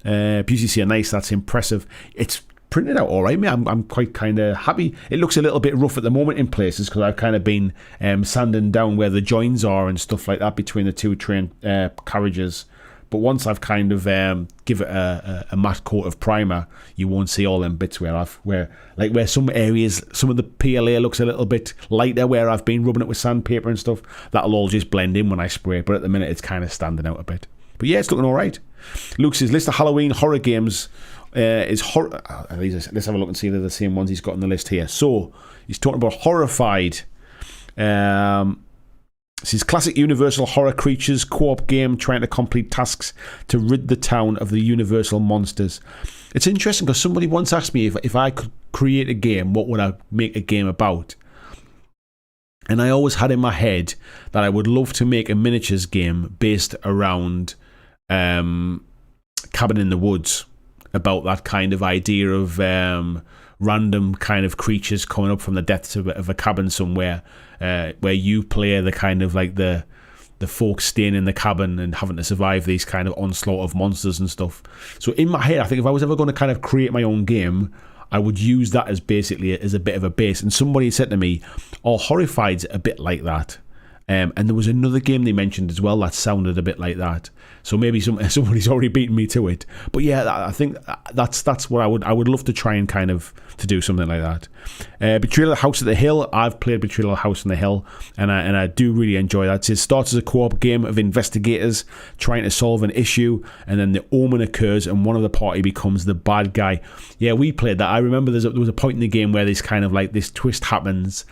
PCC nice, that's impressive. It's printed out all right, mate. I'm quite kind of happy. It looks a little bit rough at the moment in places because I've kind of been sanding down where the joins are and stuff like that between the two train carriages. But once I've kind of give it a matte coat of primer, you won't see all them bits where some areas, some of the PLA looks a little bit lighter where I've been rubbing it with sandpaper and stuff. That'll all just blend in when I spray it. But at the minute, it's kind of standing out a bit. But yeah, it's looking all right. Luke says, list of Halloween horror games is horror. Let's have a look and see if they're the same ones he's got on the list here. So he's talking about Horrified. This is classic Universal horror creatures co-op game trying to complete tasks to rid the town of the Universal monsters. It's interesting because somebody once asked me if I could create a game, what would I make a game about? And I always had in my head that I would love to make a miniatures game based around Cabin in the Woods, about that kind of idea of random kind of creatures coming up from the depths of a cabin somewhere, where you play the kind of like the folks staying in the cabin and having to survive these kind of onslaught of monsters and stuff. So in my head, I think if I was ever going to kind of create my own game, I would use that as basically as a bit of a base. And somebody said to me, "Oh, Horrified's a bit like that." And there was another game they mentioned as well that sounded a bit like that. So maybe somebody's already beaten me to it. But yeah, I think that's what I would love to try and kind of to do something like that. Betrayal House at the Hill. I've played Betrayal House on the Hill, and I do really enjoy that. It starts as a co-op game of investigators trying to solve an issue, and then the omen occurs, and one of the party becomes the bad guy. Yeah, we played that. I remember there was a point in the game where this kind of like this twist happens.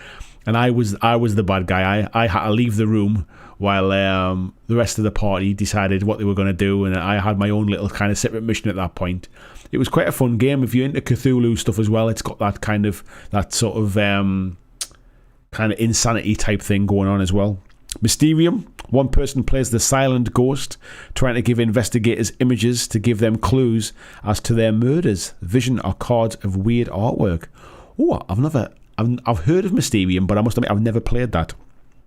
And I was the bad guy. I had to leave the room while the rest of the party decided what they were going to do, and I had my own little kind of separate mission at that point. It was quite a fun game. If you're into Cthulhu stuff as well, it's got that sort of kind of insanity type thing going on as well. Mysterium. One person plays the silent ghost, trying to give investigators images to give them clues as to their murders. Vision are cards of weird artwork. Oh, I've heard of Mysterium, but I must admit I've never played that.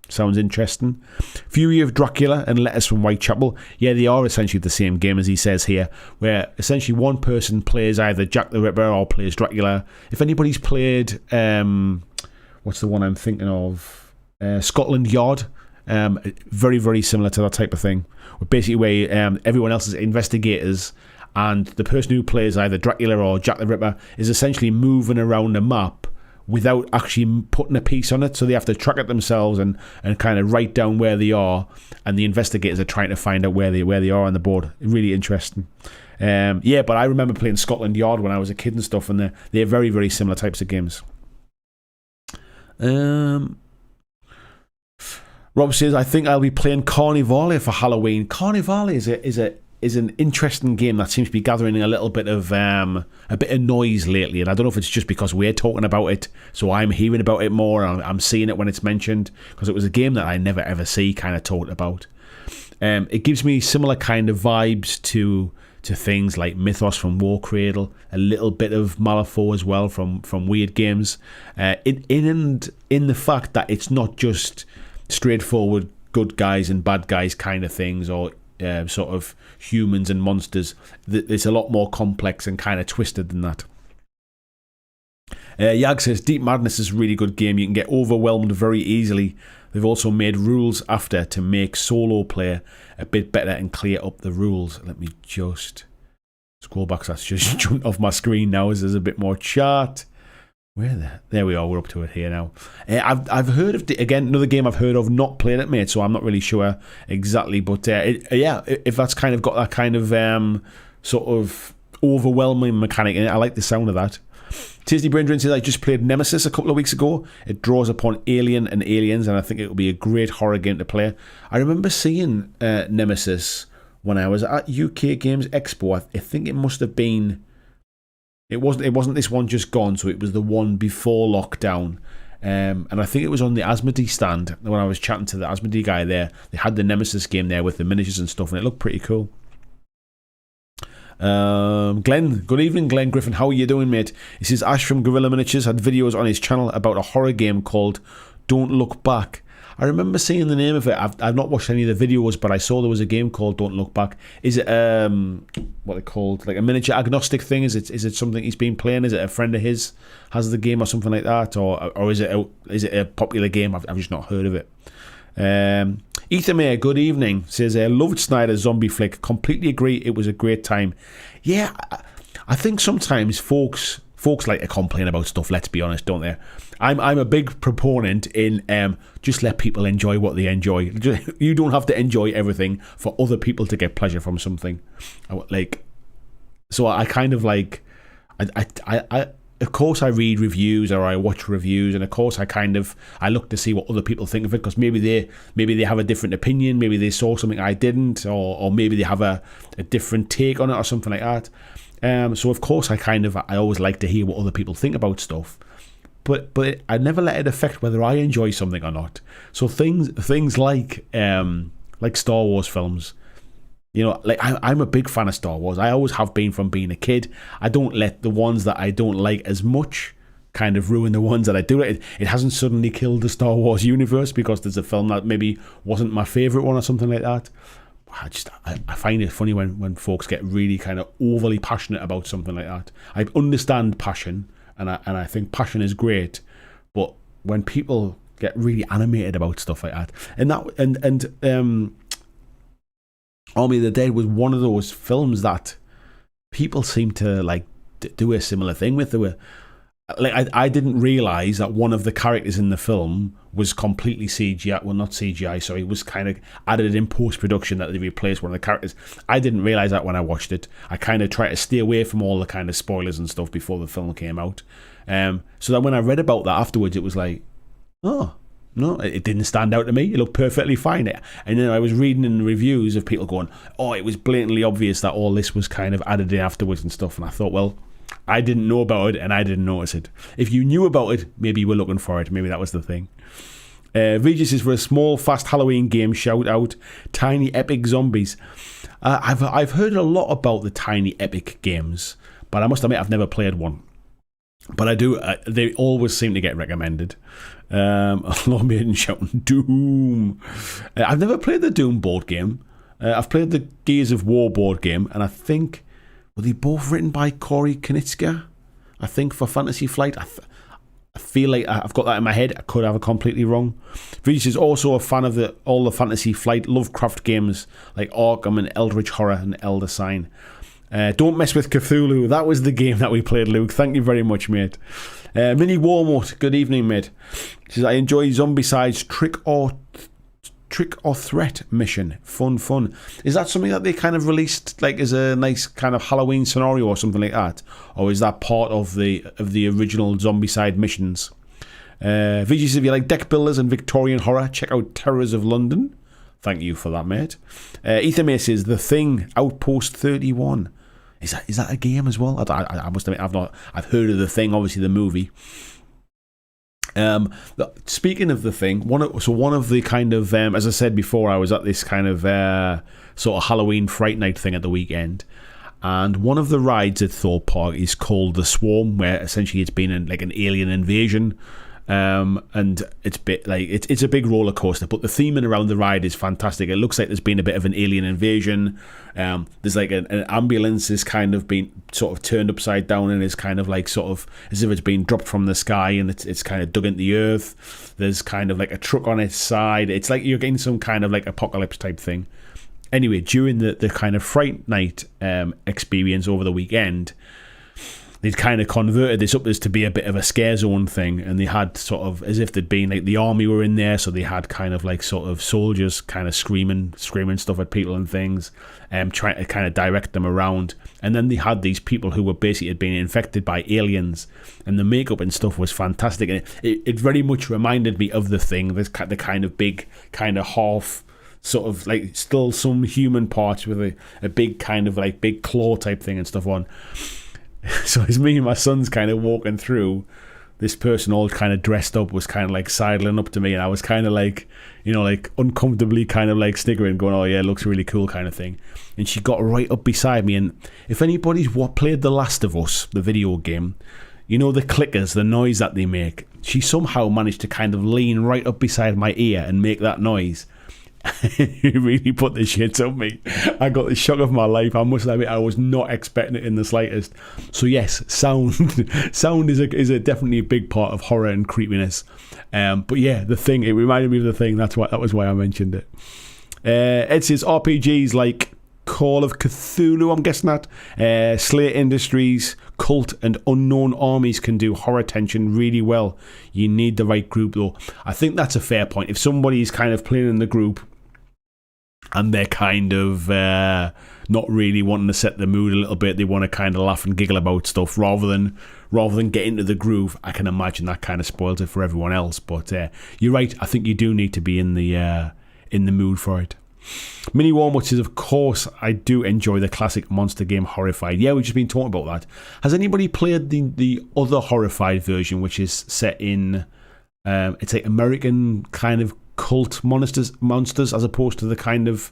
Sounds interesting. Fury of Dracula and Letters from Whitechapel. Yeah, they are essentially the same game as he says here, where essentially one person plays either Jack the Ripper or plays Dracula. If anybody's played, what's the one I'm thinking of? Scotland Yard. Very, very similar to that type of thing. Basically where everyone else is investigators, and the person who plays either Dracula or Jack the Ripper is essentially moving around the map without actually putting a piece on it, so they have to track it themselves and kind of write down where they are, and the investigators are trying to find out where they are on the board. Really interesting. Yeah, but I remember playing Scotland Yard when I was a kid and stuff, and they're very, very similar types of games. Rob says, I think I'll be playing Carnivale for Halloween. Carnivale is an interesting game that seems to be gathering a little bit of noise lately, and I don't know if it's just because we're talking about it, so I'm hearing about it more, and I'm seeing it when it's mentioned, because it was a game that I never ever see kind of talked about. It gives me similar kind of vibes to things like Mythos from War Cradle, a little bit of Malifaux as well from Weird Games, in the fact that it's not just straightforward good guys and bad guys kind of things, or sort of humans and monsters. It's a lot more complex and kind of twisted than that. Yag says, Deep Madness is a really good game. You can get overwhelmed very easily. They've also made rules after to make solo play a bit better and clear up the rules. Let me just scroll back. So that's just jumped off my screen now as there's a bit more chat. There we are. We're up to it here now. I've heard of again, another game I've heard of, not played it, mate. So I'm not really sure exactly, but yeah, if that's kind of got that kind of sort of overwhelming mechanic in it, I like the sound of that. Tisney Braindrin says, I just played Nemesis a couple of weeks ago. It draws upon Alien and Aliens, and I think it will be a great horror game to play. I remember seeing Nemesis when I was at UK Games Expo. I think it must have been. It wasn't this one just gone, so it was the one before lockdown. And I think it was on the Asmodee stand when I was chatting to the Asmodee guy there. They had the Nemesis game there with the miniatures and stuff, and it looked pretty cool. Glenn, good evening, Glenn Griffin. How are you doing, mate? He says Ash from Gorilla Miniatures had videos on his channel about a horror game called Don't Look Back. I remember seeing the name of it. I've not watched any of the videos, but I saw there was a game called Don't Look Back. Is it what they called, like a miniature agnostic thing? Is it something he's been playing? Is it a friend of his has the game or something like that, or is it a popular game? I've just not heard of it. Ethan Mayer, good evening. Says loved Snyder's zombie flick. Completely agree. It was a great time. Yeah, I think sometimes folks like to complain about stuff, let's be honest, don't they? I'm a big proponent in just let people enjoy what they enjoy. You don't have to enjoy everything for other people to get pleasure from something. So I kind of like, I of course I read reviews or I watch reviews, and of course I look to see what other people think of it, because maybe they have a different opinion, maybe they saw something I didn't, or maybe they have a different take on it or something like that. So of course I always like to hear what other people think about stuff, but I never let it affect whether I enjoy something or not. So things like Star Wars films, You know, like I'm a big fan of Star Wars. I always have been from being a kid. I don't let the ones that I don't like as much kind of ruin the ones that I do. It hasn't suddenly killed the Star Wars universe because there's a film that maybe wasn't my favourite one or something like that. I find it funny when folks get really kind of overly passionate about something like that. I understand passion, and I think passion is great, but when people get really animated about stuff like that, and Army of the Dead was one of those films that people seem to like do a similar thing with. They were like, I didn't realise that one of the characters in the film was completely CGI. Well, not CGI, sorry. It was kind of added in post-production that they replaced one of the characters. I didn't realise that when I watched it. I kind of tried to stay away from all the kind of spoilers and stuff before the film came out. So that when I read about that afterwards, it was like, oh, no, it didn't stand out to me. It looked perfectly fine. And then I was reading in the reviews of people going, oh, it was blatantly obvious that all this was kind of added in afterwards and stuff. And I thought, well, I didn't know about it and I didn't notice it. If you knew about it, maybe you were looking for it. Maybe that was the thing. Regis is for a small, fast Halloween game. Shout out, Tiny Epic Zombies. I've heard a lot about the Tiny Epic games, but I must admit I've never played one. But I do. They always seem to get recommended. Lord Maiden shouting Doom. I've never played the Doom board game. I've played the Gears of War board game, and I think were they both written by Corey Konieczka? I think for Fantasy Flight. I feel like I've got that in my head. I could have it completely wrong. Regis is also a fan of all the Fantasy Flight Lovecraft games like Arkham and Eldritch Horror and Elder Sign. Don't Mess with Cthulhu. That was the game that we played, Luke. Thank you very much, mate. Mini Warmut. Good evening, mate. She says, I enjoy Zombicide's Trick or Threat mission. Fun. Is that something that they kind of released like as a nice kind of Halloween scenario or something like that? Or is that part of the original Zombicide missions? VG says, if you like deck builders and Victorian horror, check out Terrors of London. Thank you for that, mate. Ethan May says, The Thing, Outpost 31. Is that a game as well? I must admit, I've heard of The Thing, obviously the movie. Speaking of The Thing, one of the kind of, as I said before, I was at this kind of sort of Halloween Fright Night thing at the weekend, and one of the rides at Thorpe Park is called The Swarm, where essentially it's been like an alien invasion. And it's a big roller coaster, but the theming around the ride is fantastic. It looks like there's been a bit of an alien invasion. There's like an ambulance is kind of been sort of turned upside down and is kind of like sort of as if it's been dropped from the sky and it's kind of dug into the earth. There's kind of like a truck on its side. It's like you're getting some kind of like apocalypse type thing. Anyway, during the kind of Fright Night experience over the weekend, they'd kind of converted this up as to be a bit of a scare zone thing, and they had sort of as if there'd been like the army were in there, so they had kind of like sort of soldiers kind of screaming stuff at people and things, trying to kind of direct them around. And then they had these people who were basically had been infected by aliens, and the makeup and stuff was fantastic. And it very much reminded me of The Thing, the kind of big kind of half sort of like still some human parts with a big kind of like big claw type thing and stuff on. So as me and my son's kind of walking through, this person all kind of dressed up was kind of like sidling up to me, and I was kind of like, you know, like uncomfortably kind of like sniggering, going, oh yeah, it looks really cool kind of thing. And she got right up beside me, and if anybody's played The Last of Us, the video game, you know the clickers, the noise that they make, she somehow managed to kind of lean right up beside my ear and make that noise. It really put the shits on me. I got the shock of my life. I must admit, I was not expecting it in the slightest. So yes, sound is a definitely a big part of horror and creepiness. But yeah, The Thing, it reminded me of The Thing. That was why I mentioned it. Ed says RPGs like Call of Cthulhu, I'm guessing that. Slate Industries, Cult, and Unknown Armies can do horror tension really well. You need the right group though. I think that's a fair point. If somebody's kind of playing in the group and they're kind of not really wanting to set the mood a little bit, they want to kind of laugh and giggle about stuff rather than get into the groove, I can imagine that kind of spoils it for everyone else. But you're right, I think you do need to be in the mood for it. Mini Warm says, of course, I do enjoy the classic monster game Horrified. Yeah, we've just been talking about that. Has anybody played the other Horrified version, which is set in, it's like American kind of cult monsters as opposed to the kind of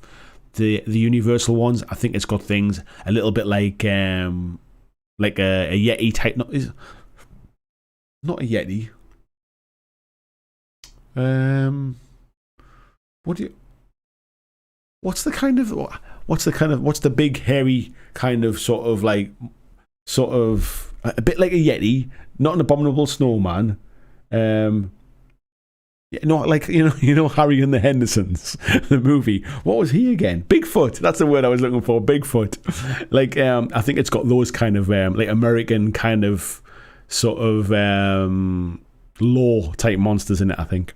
the universal ones. I think it's got things a little bit like a Yeti type. Not a Yeti. What's the big hairy kind of sort of a bit like a Yeti, not an abominable snowman. Like Harry and the Hendersons, the movie. What was he again? Bigfoot. That's the word I was looking for. Bigfoot. I think it's got those kind of like American kind of sort of law type monsters in it, I think.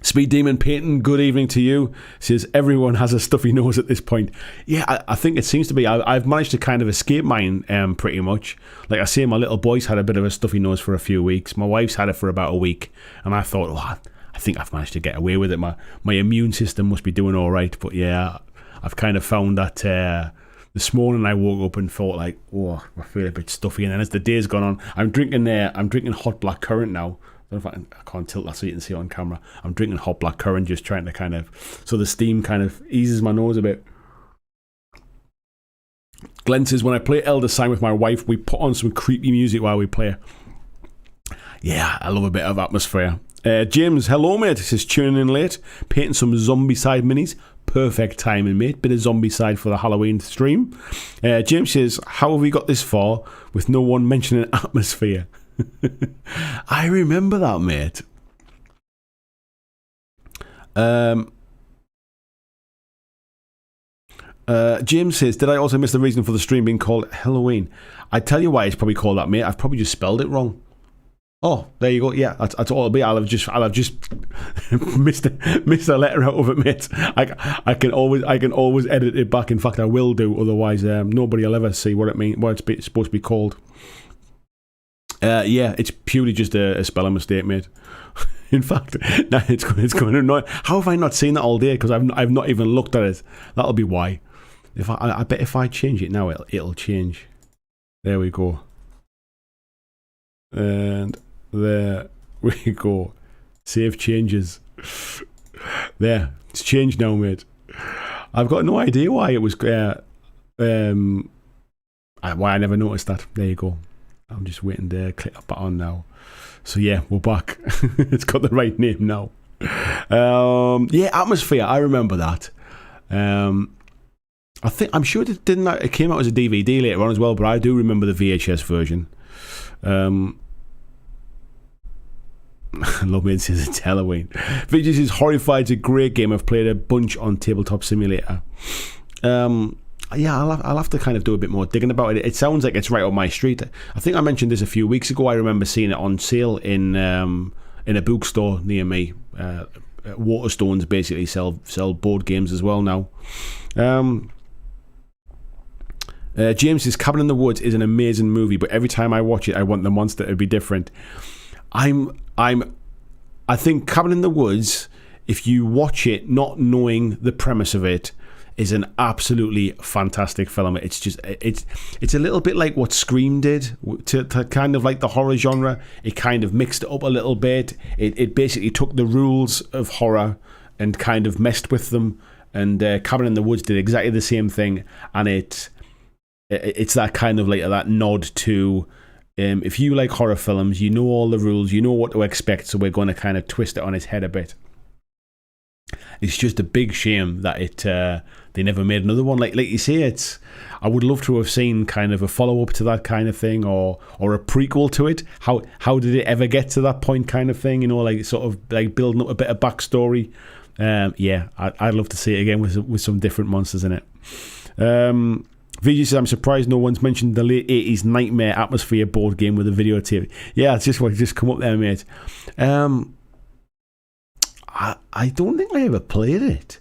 Speed Demon Peyton, good evening to you. Says everyone has a stuffy nose at this point. Yeah, I think it seems to be. I've managed to kind of escape mine pretty much. Like I say, my little boy's had a bit of a stuffy nose for a few weeks. My wife's had it for about a week, and I thought, I think I've managed to get away with it. My immune system must be doing all right. But yeah, I've kind of found that this morning I woke up and thought like, I feel a bit stuffy. And then as the day's gone on, I'm drinking hot black currant now. I don't know if I can't tilt that so you can see it on camera. I'm drinking hot black currant, just trying to kind of, so the steam kind of eases my nose a bit. Glenn says, when I play Elder Sign with my wife, we put on some creepy music while we play. Yeah, I love a bit of atmosphere. James, hello mate, says tuning in late, painting some Zombicide minis. Perfect timing, mate. Bit of Zombicide for the Halloween stream. James says, how have we got this far with no one mentioning atmosphere? I remember that, mate. James says, did I also miss the reason for the stream being called Halloween? I tell you why it's probably called that, mate. I've probably just spelled it wrong. Oh, there you go. Yeah, that's all it'll be. I'll have just missed a letter out of it, mate. I can always edit it back. In fact, I will do. Otherwise, nobody will ever see what it's supposed to be called. Yeah, it's purely just a spelling mistake, mate. In fact, nah, it's going to annoy. How have I not seen that all day? Because I've not even looked at it. That'll be why. I bet if I change it now, it'll change. There we go. And there we go. Save changes. There, it's changed now, mate. I've got no idea why it was. Why I never noticed that. There you go. I'm just waiting to click that button now. So yeah, we're back. It's got the right name now. Yeah, Atmosphere. I remember that. I'm sure it came out as a DVD later on as well, but I do remember the VHS version. Lovemaid says it's Halloween. VJ is horrified. It's a great game. I've played a bunch on Tabletop Simulator. Yeah, I'll have to kind of do a bit more digging about it. It sounds like it's right up my street. I think I mentioned this a few weeks ago. I remember seeing it on sale in a bookstore near me. Waterstones basically sell board games as well now. James's Cabin in the Woods is an amazing movie, but every time I watch it, I want the monster to be different. I think Cabin in the Woods, if you watch it not knowing the premise of it, is an absolutely fantastic film. It's just it's a little bit like what Scream did to kind of like the horror genre. It kind of mixed it up a little bit. It basically took the rules of horror and kind of messed with them. And Cabin in the Woods did exactly the same thing. And it's that kind of like that nod to if you like horror films, you know all the rules, you know what to expect. So we're going to kind of twist it on its head a bit. It's just a big shame that they never made another one. Like you say, I would love to have seen kind of a follow up to that kind of thing, or a prequel to it. How did it ever get to that point, kind of thing? You know, like sort of like building up a bit of backstory. Yeah, I'd love to see it again with some different monsters in it. VG says, I'm surprised no one's mentioned the late 80s Nightmare Atmosphere board game with a videotape. Yeah, it's just come up there, mate. I don't think I ever played it.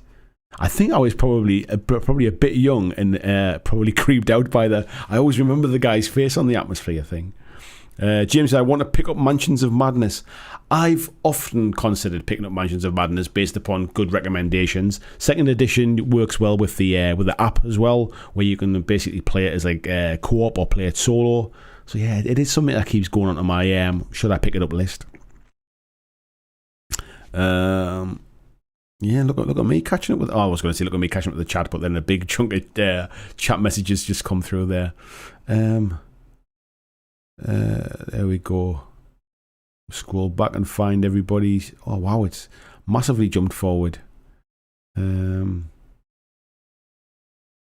I think I was probably a bit young and probably creeped out by I always remember the guy's face on the Atmosphere thing. James, I want to pick up Mansions of Madness. I've often considered picking up Mansions of Madness based upon good recommendations. Second edition works well with the app as well, where you can basically play it as like co-op or play it solo. So yeah, it is something that keeps going onto my should I pick it up list. Yeah, look at me catching up with. Oh, I was going to say look at me catching up with the chat, but then a big chunk of chat messages just come through there. There we go. Scroll back and find everybody's. Oh wow, it's massively jumped forward. There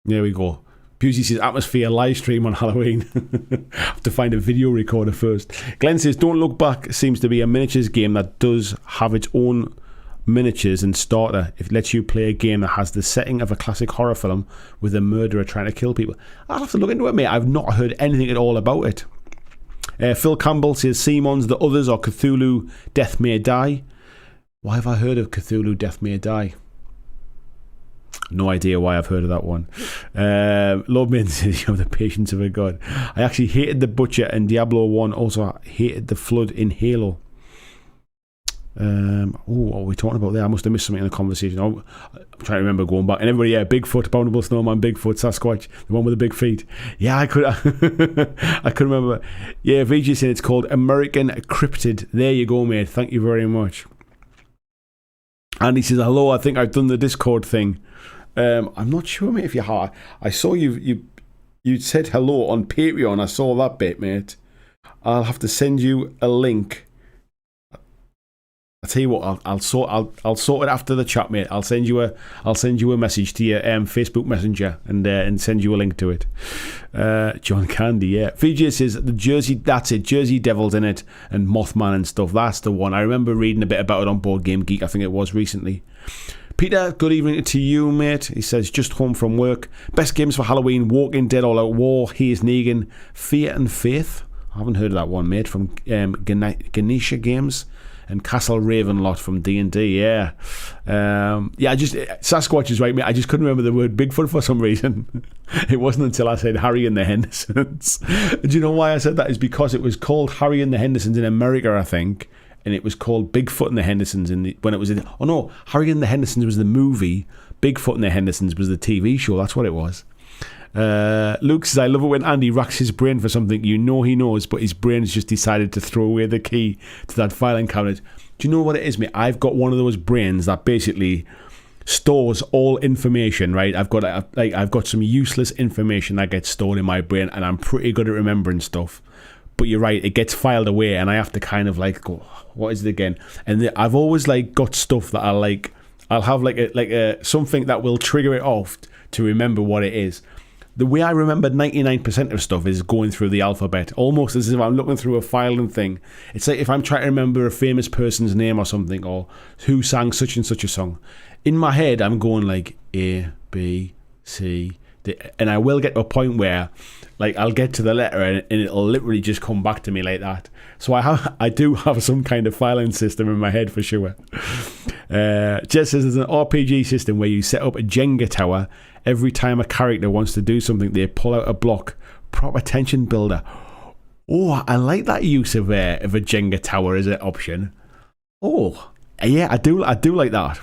we go. Busey says atmosphere live stream on Halloween. I have to find a video recorder first. Glenn says Don't Look Back seems to be a miniatures game that does have its own miniatures and starter. It lets you play a game that has the setting of a classic horror film with a murderer trying to kill people. I'll have to look into it, mate. I've not heard anything at all about it. Phil Campbell says Simon's The Others or Cthulhu Death May Die. Why have I heard of Cthulhu Death May Die? No idea why I've heard of that one. Lord Min says you have the patience of a god. I actually hated the Butcher in Diablo 1. Also hated the Flood in Halo. What are we talking about there? I must have missed something in the conversation. I'm trying to remember going back. And everybody, yeah, Bigfoot, Abominable Snowman, Bigfoot, Sasquatch, the one with the big feet. Yeah, I could remember. Yeah, VJ saying it's called American Cryptid. There you go, mate. Thank you very much. Andy says, hello, I think I've done the Discord thing. I'm not sure, mate, if you have. I saw you said hello on Patreon. I saw that bit, mate. I'll have to send you a link. I'll tell you what, I'll sort it after the chat, mate. I'll send you a message to your Facebook Messenger and send you a link to it. John Candy, yeah. VJ says the Jersey, that's it, Jersey Devil's in it and Mothman and stuff. That's the one. I remember reading a bit about it on Board Game Geek. I think it was recently. Peter, good evening to you, mate. He says, just home from work. Best games for Halloween: Walking Dead, All Out War, Here's Negan, Fear and Faith. I haven't heard of that one, mate. From Ganesha Games. And Castle Ravenloft from D&D, yeah. Sasquatch is right, mate. I just couldn't remember the word Bigfoot for some reason. It wasn't until I said Harry and the Hendersons. Do you know why I said that? Is because it was called Harry and the Hendersons in America, I think, and it was called Bigfoot and the Hendersons when it was in... Oh, no, Harry and the Hendersons was the movie. Bigfoot and the Hendersons was the TV show. That's what it was. Luke says, I love it when Andy racks his brain for something you know he knows, but his brain's just decided to throw away the key to that filing cabinet. Do you know what it is, mate? I've got one of those brains that basically stores all information, right? I've got some useless information that gets stored in my brain, and I'm pretty good at remembering stuff. But you're right, it gets filed away, and I have to kind of like go, what is it again? And I've always like got stuff that I'll have like a something that will trigger it off to remember what it is. The way I remember 99% of stuff is going through the alphabet, almost as if I'm looking through a filing thing. It's like if I'm trying to remember a famous person's name or something, or who sang such and such a song. In my head, I'm going like A, B, C, D, and I will get to a point where like I'll get to the letter and it'll literally just come back to me like that. So I do have some kind of filing system in my head for sure. Jess says there's an RPG system where you set up a Jenga tower. Every time a character wants to do something, they pull out a block. Proper tension builder. Oh, I like that use of a Jenga tower as an option. Oh, yeah, I do like that.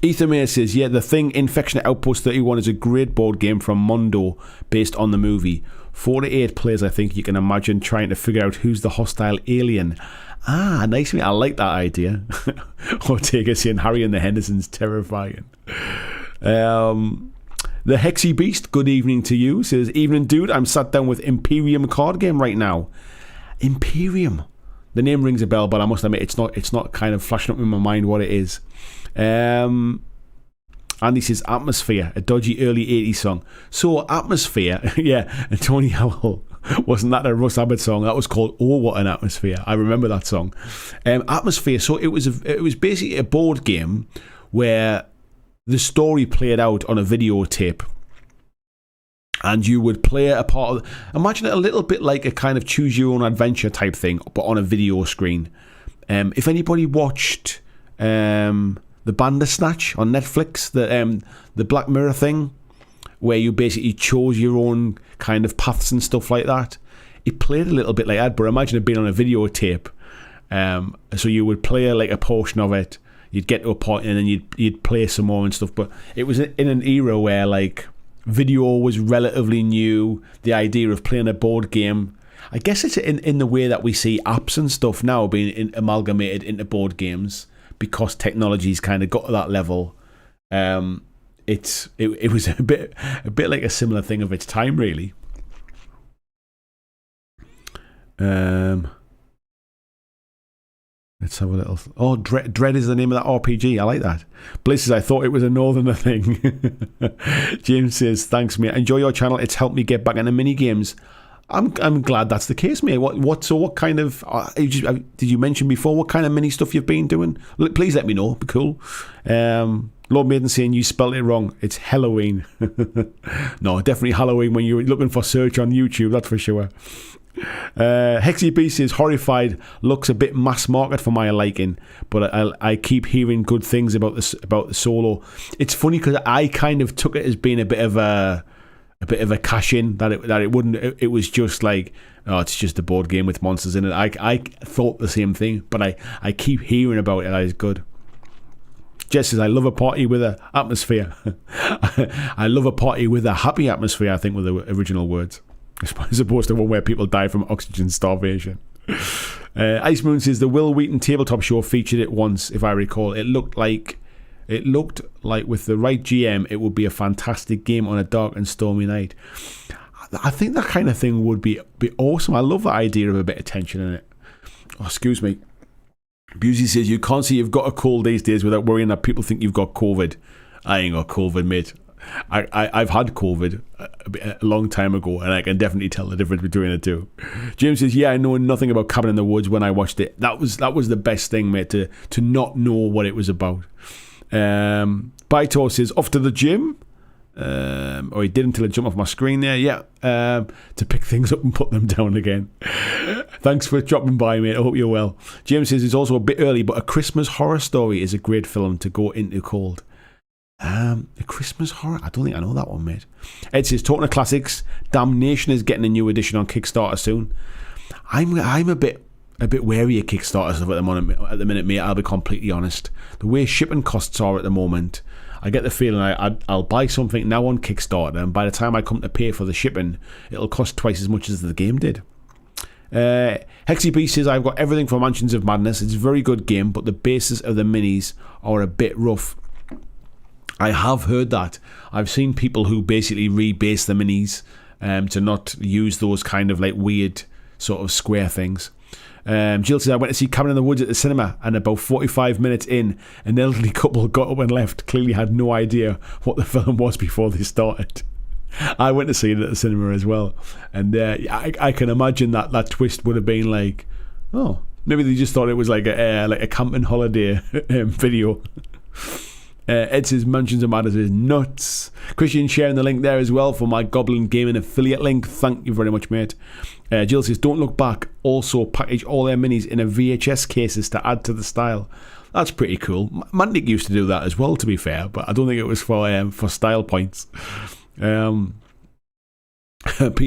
Ethan Mayer says, yeah, The Thing Infection at Outpost 31 is a great board game from Mondo based on the movie. 4 to 8 players, I think you can imagine trying to figure out who's the hostile alien. Ah, nice. I like that idea. Ortega saying Harry and the Hendersons terrifying. The Hexy Beast, good evening to you. Says, evening, dude. I'm sat down with Imperium card game right now. Imperium. The name rings a bell, but I must admit it's not kind of flashing up in my mind what it is. Andy says Atmosphere, a dodgy early 80s song. So Atmosphere, yeah, and Tony Howell. Wasn't that a Russ Abbott song? That was called Oh What an Atmosphere. I remember that song. Atmosphere, so it was basically a board game where the story played out on a videotape, and you would play a part of, imagine it a little bit like a kind of choose your own adventure type thing, but on a video screen. If anybody watched the Bandersnatch on Netflix, the Black Mirror thing, where you basically chose your own kind of paths and stuff like that. It played a little bit like that, but imagine it being on a videotape. So you would play like a portion of it, you'd get to a point, and then you'd play some more and stuff. But it was in an era where like video was relatively new. The idea of playing a board game, I guess it's in the way that we see apps and stuff now being amalgamated into board games because technology's kind of got to that level. It was a bit like a similar thing of its time, really. Let's have a little. Oh, Dread is the name of that RPG. I like that. Bliss says, I thought it was a northerner thing. James says, thanks, mate. Enjoy your channel. It's helped me get back into mini games. I'm glad that's the case, mate. What kind of did you mention before? What kind of mini stuff you've been doing? Please let me know. It'd be cool. Lord Maiden saying you spelled it wrong. It's Halloween. No, definitely Halloween when you're looking for search on YouTube. That's for sure. Hexy Beast is horrified. Looks a bit mass market for my liking, but I keep hearing good things about the solo. It's funny because I kind of took it as being a bit of a cash in that it wouldn't. It was just like, oh, it's just a board game with monsters in it. I thought the same thing, but I keep hearing about it. That is good. Jess says, I love a party with an atmosphere. I love a party with a happy atmosphere, I think were the original words. As opposed to one where people die from oxygen starvation. Ice Moon says, the Will Wheaton tabletop show featured it once, if I recall. It looked like with the right GM, it would be a fantastic game on a dark and stormy night. I think that kind of thing would be awesome. I love the idea of a bit of tension in it. Oh, excuse me. Busey says, you can't say you've got a cold these days without worrying that people think you've got COVID. I ain't got COVID, mate. I've had COVID a long time ago, and I can definitely tell the difference between the two. James says, yeah, I know nothing about Cabin in the Woods when I watched it. That was the best thing, mate, to not know what it was about. Baitor says, off to the gym. He did until I jumped off my screen there. Yeah, to pick things up and put them down again. Thanks for dropping by, mate. I hope you're well. James says, it's also a bit early, but A Christmas Horror Story is a great film to go into cold. A Christmas Horror? I don't think I know that one, mate. Ed says, talking of classics, Damnation is getting a new edition on Kickstarter soon. I'm a bit wary of Kickstarter stuff at the minute, mate. I'll be completely honest. The way shipping costs are at the moment, I get the feeling I'll buy something now on Kickstarter, and by the time I come to pay for the shipping, it'll cost twice as much as the game did. Hexy Beast says, I've got everything for Mansions of Madness. It's a very good game, but the bases of the minis are a bit rough. I have heard that. I've seen people who basically rebase the minis to not use those kind of like weird sort of square things. Jill says, I went to see Cabin in the Woods at the cinema, and about 45 minutes in, an elderly couple got up and left. Clearly had no idea what the film was before they started. I went to see it at the cinema as well, and I can imagine that twist would have been like, oh, maybe they just thought it was like a camping holiday video. Ed says Mansions of Madness is nuts. Christian sharing the link there as well for my Goblin Gaming affiliate link. Thank you very much, mate. Jill says, don't look back. Also package all their minis in a VHS cases to add to the style. That's pretty cool. Mantic used to do that as well, to be fair, but I don't think it was for style points. Peter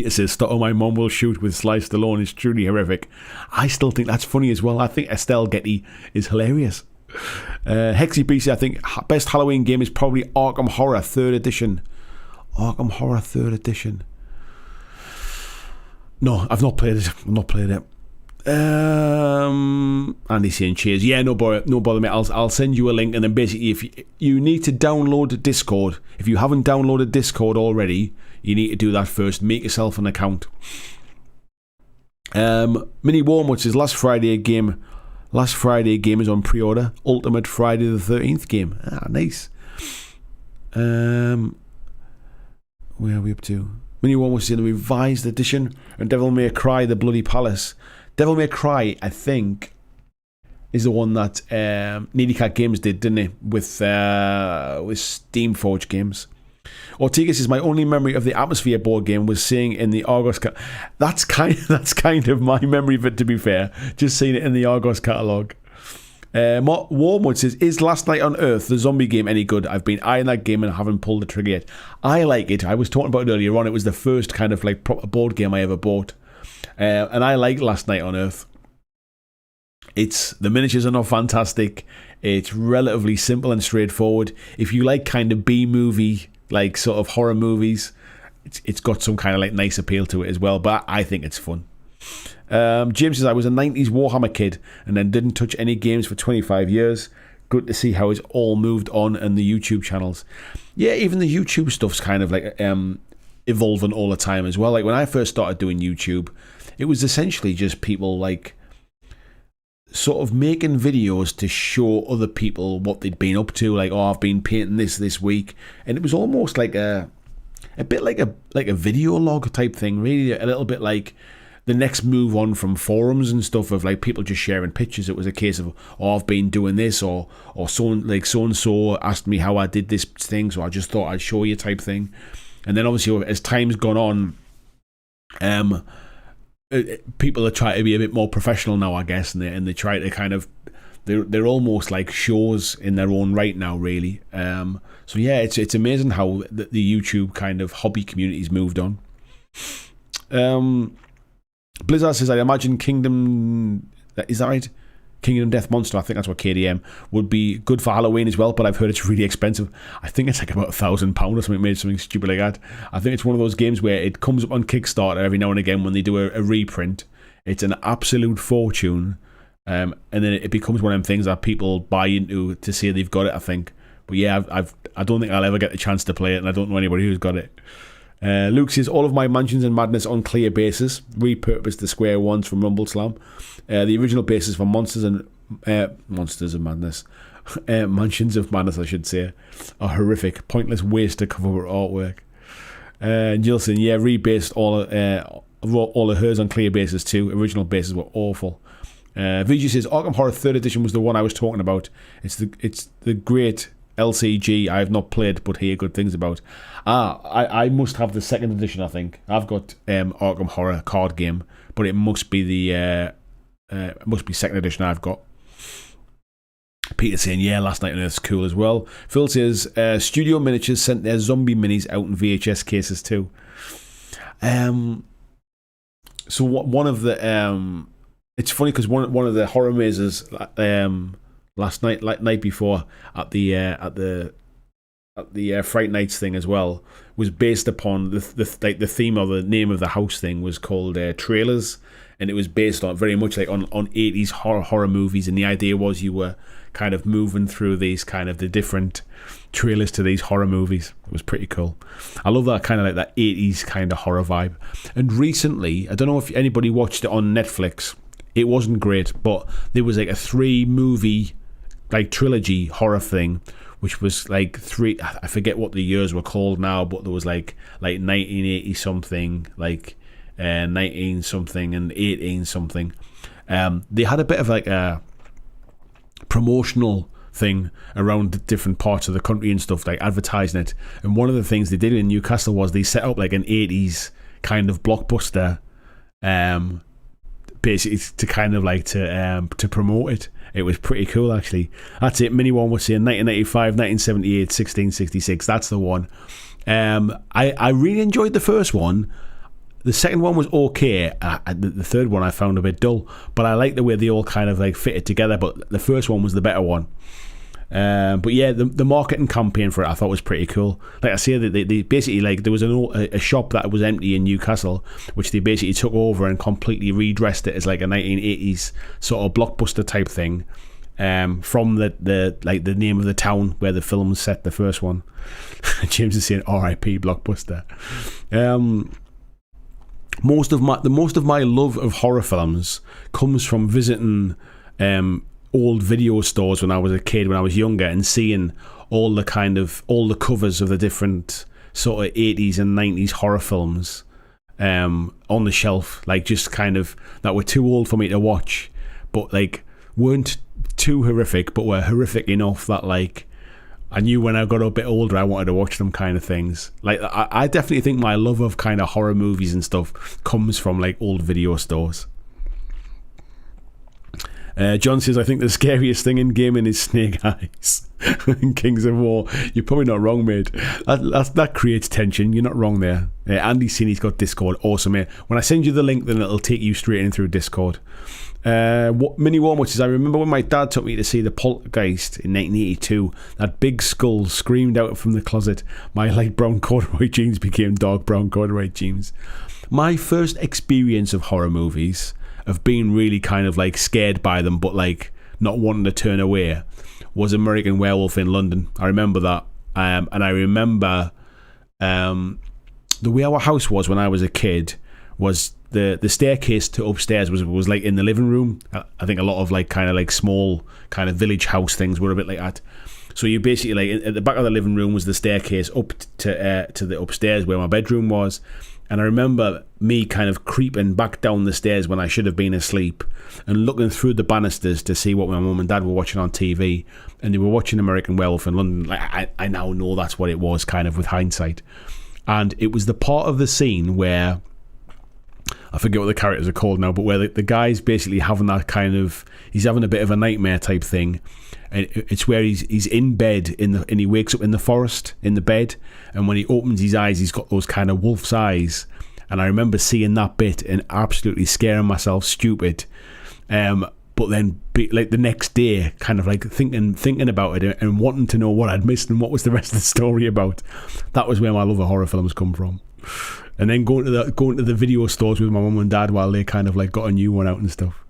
says, Stotto, my mom will shoot with Sly Stallone is truly horrific. I still think that's funny as well. I think Estelle Getty is hilarious. Hexy BC, I think best Halloween game is probably Arkham Horror 3rd edition. Arkham Horror 3rd edition. No, I've not played it. Andy saying cheers. Yeah, no bother, mate. I'll send you a link, and then basically if you need to download Discord. If you haven't downloaded Discord already, you need to do that first. Make yourself an account. Mini Warm, which is last Friday game is on pre-order. Ultimate Friday the 13th game. Nice. Where are we up to? Mini Warm, which is in the revised edition, and Devil May Cry: The Bloody Palace. Devil May Cry, I think, is the one that Needy Cat Games did, didn't it? With Steamforge Games. Ortega says, my only memory of the Atmosphere board game was seeing in the Argos that's kind of my memory of it, to be fair. Just seeing it in the Argos catalogue. Warmwood says, is Last Night on Earth, the zombie game, any good? I've been eyeing that game and haven't pulled the trigger yet. I like it. I was talking about it earlier on. It was the first kind of like proper board game I ever bought. And I like Last Night on Earth. The miniatures are not fantastic. It's relatively simple and straightforward. If you like kind of B-movie, like sort of horror movies, it's got some kind of like nice appeal to it as well. But I think it's fun. James says, I was a 90s Warhammer kid and then didn't touch any games for 25 years. Good to see how it's all moved on and the YouTube channels. Yeah, even the YouTube stuff's kind of like evolving all the time as well. Like when I first started doing YouTube, it was essentially just people like sort of making videos to show other people what they'd been up to. Like, oh, I've been painting this week. And it was almost like a bit like a video log type thing, really. A little bit like the next move on from forums and stuff of like people just sharing pictures. It was a case of, oh, I've been doing this, or so and so asked me how I did this thing, so I just thought I'd show you type thing. And then obviously as time's gone on, people are trying to be a bit more professional now, I guess, and they try to kind of they're almost like shows in their own right now, really. So yeah, it's amazing how the YouTube kind of hobby community's moved on. Blizzard says, I imagine Kingdom, is that right? Kingdom Death Monster, I think that's what KDM would be good for Halloween as well, but I've heard it's really expensive. I think it's like about £1,000 or something, made something stupid like that. I think it's one of those games where it comes up on Kickstarter every now and again when they do a reprint. It's an absolute fortune, and then it becomes one of them things that people buy into to say they've got it, I think. But yeah, I don't think I'll ever get the chance to play it, and I don't know anybody who's got it. Luke says, all of my Mansions and Madness on clear bases, repurposed the square ones from Rumble Slam. The original bases for Monsters of Madness, Mansions of Madness, I should say, are horrific. Pointless waste to cover artwork. Gilson, yeah, rebased all of hers on clear bases too. Original bases were awful. VG says, Arkham Horror 3rd Edition was the one I was talking about. It's the great LCG I have not played but hear good things about. I must have the 2nd edition, I think. I've got Arkham Horror card game, but it must be the 2nd edition I've got. Peter saying, yeah, Last Night on Earth's cool as well. Phil says, Studio Miniatures sent their zombie minis out in VHS cases too. So one of the it's funny because one of the horror mazes last night before at the Fright Nights thing as well was based upon the theme or the name of the house thing was called Trailers, and it was based on very much like on 80s horror movies, and the idea was you were kind of moving through these kind of the different trailers to these horror movies. It was pretty cool. I love that kind of like that 80s kind of horror vibe. And recently, I don't know if anybody watched it on Netflix, it wasn't great, but there was like a 3-movie like trilogy horror thing, which was like 3, I forget what the years were called now, but there was like 1980 something, like 19 something and 18 something. They had a bit of like a promotional thing around the different parts of the country and stuff, like advertising it. And one of the things they did in Newcastle was they set up like an 80s kind of blockbuster, basically to kind of like to promote it. It was pretty cool, actually. That's it. Mini one was saying 1995, 1978, 1666. That's the one. I really enjoyed the first one. The second one was okay. The third one I found a bit dull, but I like the way they all kind of like fitted together. But the first one was the better one. But yeah, the marketing campaign for it I thought was pretty cool. Like I say, they basically, like, there was a shop that was empty in Newcastle, which they basically took over and completely redressed it as like a 1980s sort of blockbuster type thing, from the name of the town where the film was set, the first one. James is saying R.I.P. Blockbuster. Most of my love of horror films comes from visiting old video stores when I was a kid, when I was younger, and seeing all the covers of the different sort of 80s and 90s horror films on the shelf, like just kind of that were too old for me to watch, but like weren't too horrific, but were horrific enough that like I knew when I got a bit older I wanted to watch them kind of things. Like I definitely think my love of kind of horror movies and stuff comes from like old video stores. John says, I think the scariest thing in gaming is Snake Eyes in Kings of War. You're probably not wrong, mate. That creates tension. You're not wrong there. Andy's seen he's got Discord. Awesome, mate. When I send you the link, then it'll take you straight in through Discord. Mini Warm says, I remember when my dad took me to see The Poltergeist in 1982. That big skull screamed out from the closet. My light brown corduroy jeans became dark brown corduroy jeans. My first experience of horror movies, of being really kind of like scared by them but like not wanting to turn away, was American Werewolf in London. I remember that. And I remember the way our house was when I was a kid was the staircase to upstairs was like in the living room. I think a lot of like kind of like small kind of village house things were a bit like that. So you basically like at the back of the living room was the staircase up to the upstairs where my bedroom was. And I remember me kind of creeping back down the stairs when I should have been asleep and looking through the banisters to see what my mum and dad were watching on TV. And they were watching American Werewolf in London. Like I now know that's what it was, kind of with hindsight. And it was the part of the scene where, I forget what the characters are called now, but where the guy's basically having that kind of, he's having a bit of a nightmare type thing. And it's where he's in bed and he wakes up in the forest in the bed, and when he opens his eyes, he's got those kind of wolf's eyes. And I remember seeing that bit and absolutely scaring myself stupid. But then like the next day, kind of like thinking about it and wanting to know what I'd missed and what was the rest of the story about. That was where my love of horror films come from. And then going to the video stores with my mum and dad while they kind of like got a new one out and stuff.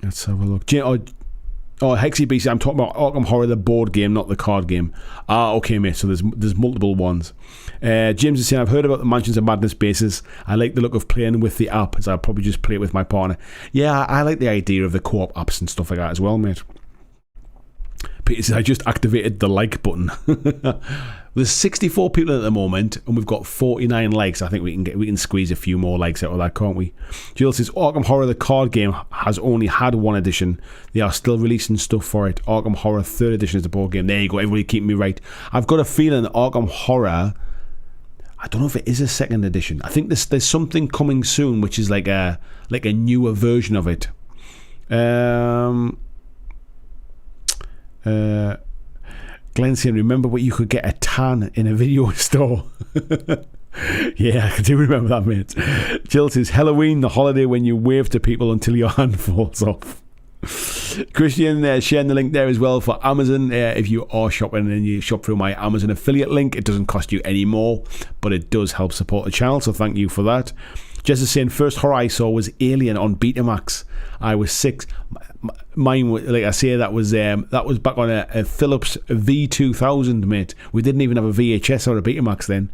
Let's have a look. Hexy BC, I'm talking about Arkham Horror, the board game, not the card game. Okay, mate, so there's multiple ones. James is saying, I've heard about the Mansions of Madness bases. I like the look of playing with the app, as I'll probably just play it with my partner. Yeah, I like the idea of the co-op apps and stuff like that as well, mate. Peter says, I just activated the like button. There's 64 people at the moment, and we've got 49 likes. I think we can squeeze a few more likes out of that, can't we? Jill says, Arkham Horror, the card game, has only had one edition. They are still releasing stuff for it. Arkham Horror 3rd edition is the board game. There you go, everybody keeping me right. I've got a feeling that Arkham Horror, I don't know if it is a 2nd edition. I think there's something coming soon, which is like a newer version of it. Glenn saying, remember what you could get a tan in a video store? Yeah, I do remember that, mate. Jill says, Halloween, the holiday when you wave to people until your hand falls off. Christian sharing the link there as well for Amazon. If you are shopping and you shop through my Amazon affiliate link, it doesn't cost you any more, but it does help support the channel, so thank you for that. Jess is saying, first horror I saw was Alien on Betamax. I was 6. Mine, like I say, that was back on a Philips V2000, mate. We didn't even have a VHS or a Betamax then.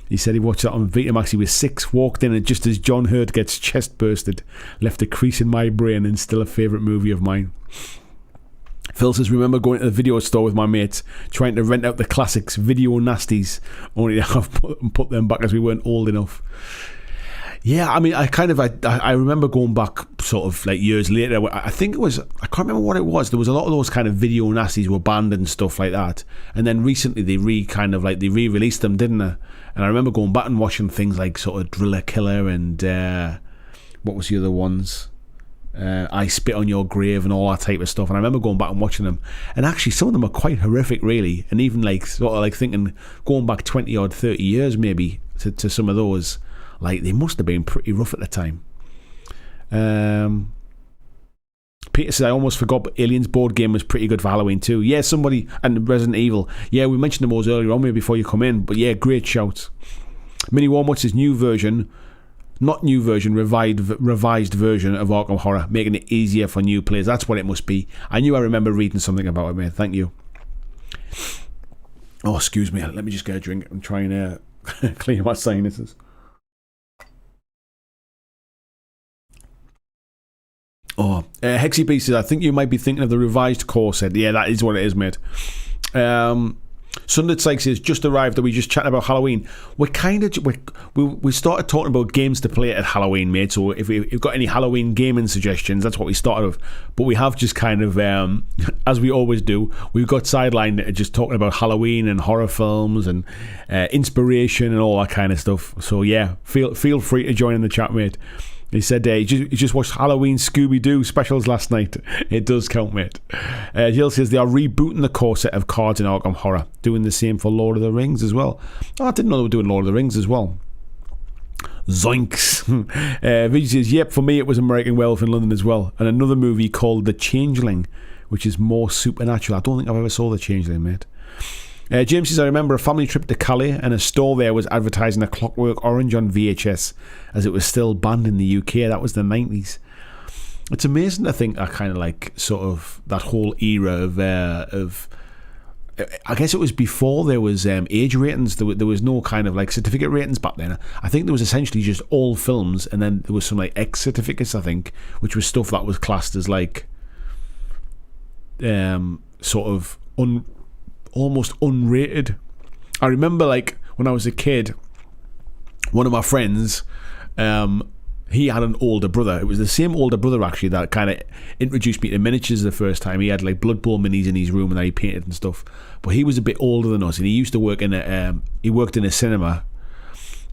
He said he watched that on Betamax. He was 6, walked in, and just as John Hurt gets chest bursted, left a crease in my brain, and still a favourite movie of mine. Phil says, remember going to the video store with my mates, trying to rent out the classics, Video Nasties, only to have put them back as we weren't old enough. Yeah, I mean, I remember going back sort of like years later. I think it was, I can't remember what it was. There was a lot of those kind of Video Nasties were banned and stuff like that. And then recently they re-released them, didn't they? And I remember going back and watching things like sort of Driller Killer and what was the other ones? I Spit on Your Grave and all that type of stuff. And I remember going back and watching them. And actually some of them are quite horrific, really. And even like sort of like thinking, going back 20 or 30 years maybe to some of those. Like, they must have been pretty rough at the time. Peter says, I almost forgot, but Aliens board game was pretty good for Halloween too. Yeah, somebody, and Resident Evil. Yeah, we mentioned them all earlier on, maybe before you come in. But yeah, great shout. Mini One, what's his new version? Not new version, revised version of Arkham Horror, making it easier for new players. That's what it must be. I remember reading something about it, mate. Thank you. Oh, excuse me. Let me just get a drink and try and clear my sinuses. Hexy B says, I think you might be thinking of the revised core set. Yeah, that is what it is, mate. Sunday Sykes says, just arrived. Are we just chatting about Halloween? We started talking about games to play at Halloween, mate. So if we've got any Halloween gaming suggestions, that's what we started with. But we have just kind of, as we always do, we've got sidelined just talking about Halloween and horror films and inspiration and all that kind of stuff. So yeah, feel free to join in the chat, mate. He said he just watched Halloween Scooby-Doo specials last night. It does count, mate. Jill says they are rebooting the core set of cards in Arkham Horror, doing the same for Lord of the Rings as well. Oh, I didn't know they were doing Lord of the Rings as well. Zoinks. Vijay says, yep, for me it was American Werewolf in London as well. And another movie called The Changeling, which is more supernatural. I don't think I've ever saw The Changeling, mate. James says, I remember a family trip to Calais and a store there was advertising A Clockwork Orange on VHS as it was still banned in the UK. That was the 90s. It's amazing to think I kind of like sort of that whole era of I guess it was before there was age ratings. There was no kind of like certificate ratings back then. I think there was essentially just all films, and then there was some like X certificates, I think, which was stuff that was classed as like sort of almost unrated. I remember like when I was a kid, one of my friends, he had an older brother. It was the same older brother actually that kind of introduced me to miniatures the first time. He had like Blood Bowl minis in his room and that he painted and stuff. But he was a bit older than us, and he used to work in he worked in a cinema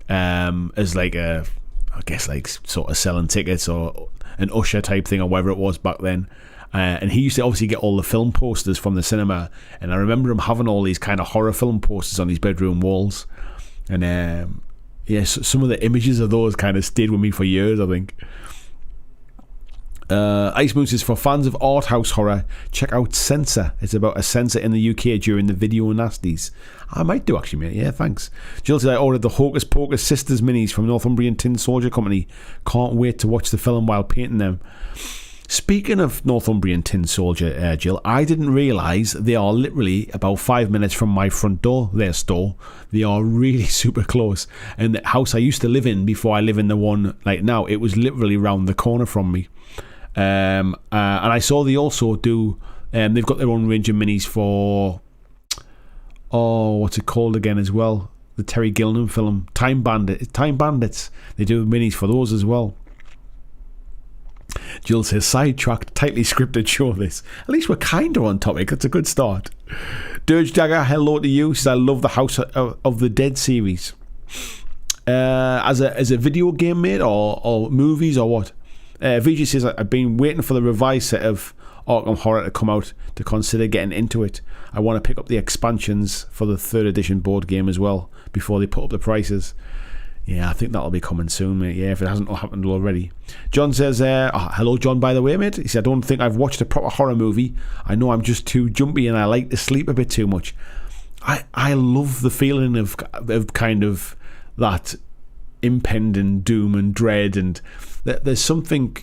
as like I guess like sort of selling tickets or an usher type thing or whatever it was back then. And he used to obviously get all the film posters from the cinema, and I remember him having all these kind of horror film posters on his bedroom walls, and some of the images of those kind of stayed with me for years, I think. Ice Moon says, for fans of art house horror, check out Censor. It's about a censor in the UK during the video nasties. I might do actually, mate. Yeah, thanks. Jill said, I ordered the Hocus Pocus Sisters minis from Northumbrian Tin Soldier Company. Can't wait to watch the film while painting them. Speaking of Northumbrian Tin Soldier, Jill, I didn't realise they are literally about 5 minutes from my front door, their store. They are really super close. And the house I used to live in before I live in the one like now, it was literally round the corner from me. And I saw they also do, they've got their own range of minis for, what's it called again as well? The Terry Gilliam film, Time Bandits. They do minis for those as well. Jill says, sidetracked, tightly scripted show this. At least we're kind of on topic. That's a good start. Dirge Dagger, hello to you. Says, I love the House of the Dead series. As a video game, mate, or movies, or what? VG says, I've been waiting for the revised set of Arkham Horror to come out to consider getting into it. I want to pick up the expansions for the 3rd edition board game as well before they put up the prices. Yeah, I think that'll be coming soon, mate. Yeah, if it hasn't happened already. John says, hello, John, by the way, mate. He said, I don't think I've watched a proper horror movie. I know I'm just too jumpy and I like to sleep a bit too much. I love the feeling of kind of that impending doom and dread, and there's something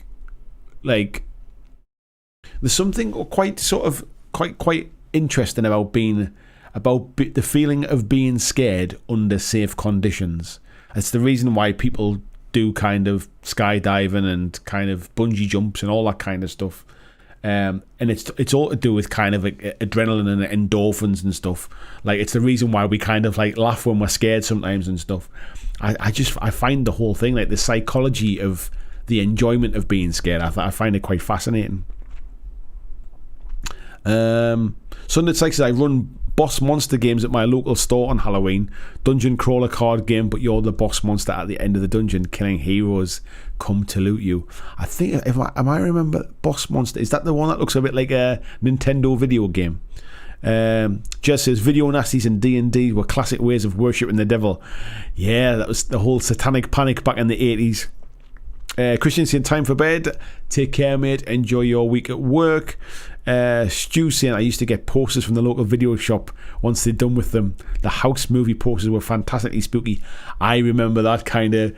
quite interesting about the feeling of being scared under safe conditions. It's the reason why people do kind of skydiving and kind of bungee jumps and all that kind of stuff. And it's all to do with kind of adrenaline and endorphins and stuff. Like, it's the reason why we kind of like laugh when we're scared sometimes and stuff. I find the whole thing, like the psychology of the enjoyment of being scared, I find it quite fascinating. Sunday says, I run boss monster games at my local store on Halloween. Dungeon crawler card game, but you're the boss monster at the end of the dungeon, killing heroes come to loot you. I think, am I remember boss monster, is that the one that looks a bit like a Nintendo video game? Jess says, video nasties and D&D were classic ways of worshipping the devil. Yeah, that was the whole satanic panic back in the 80s. Christian saying, time for bed. Take care, mate. Enjoy your week at work. Stu saying, I used to get posters from the local video shop once they're done with them. The house movie posters were fantastically spooky. I remember that kind of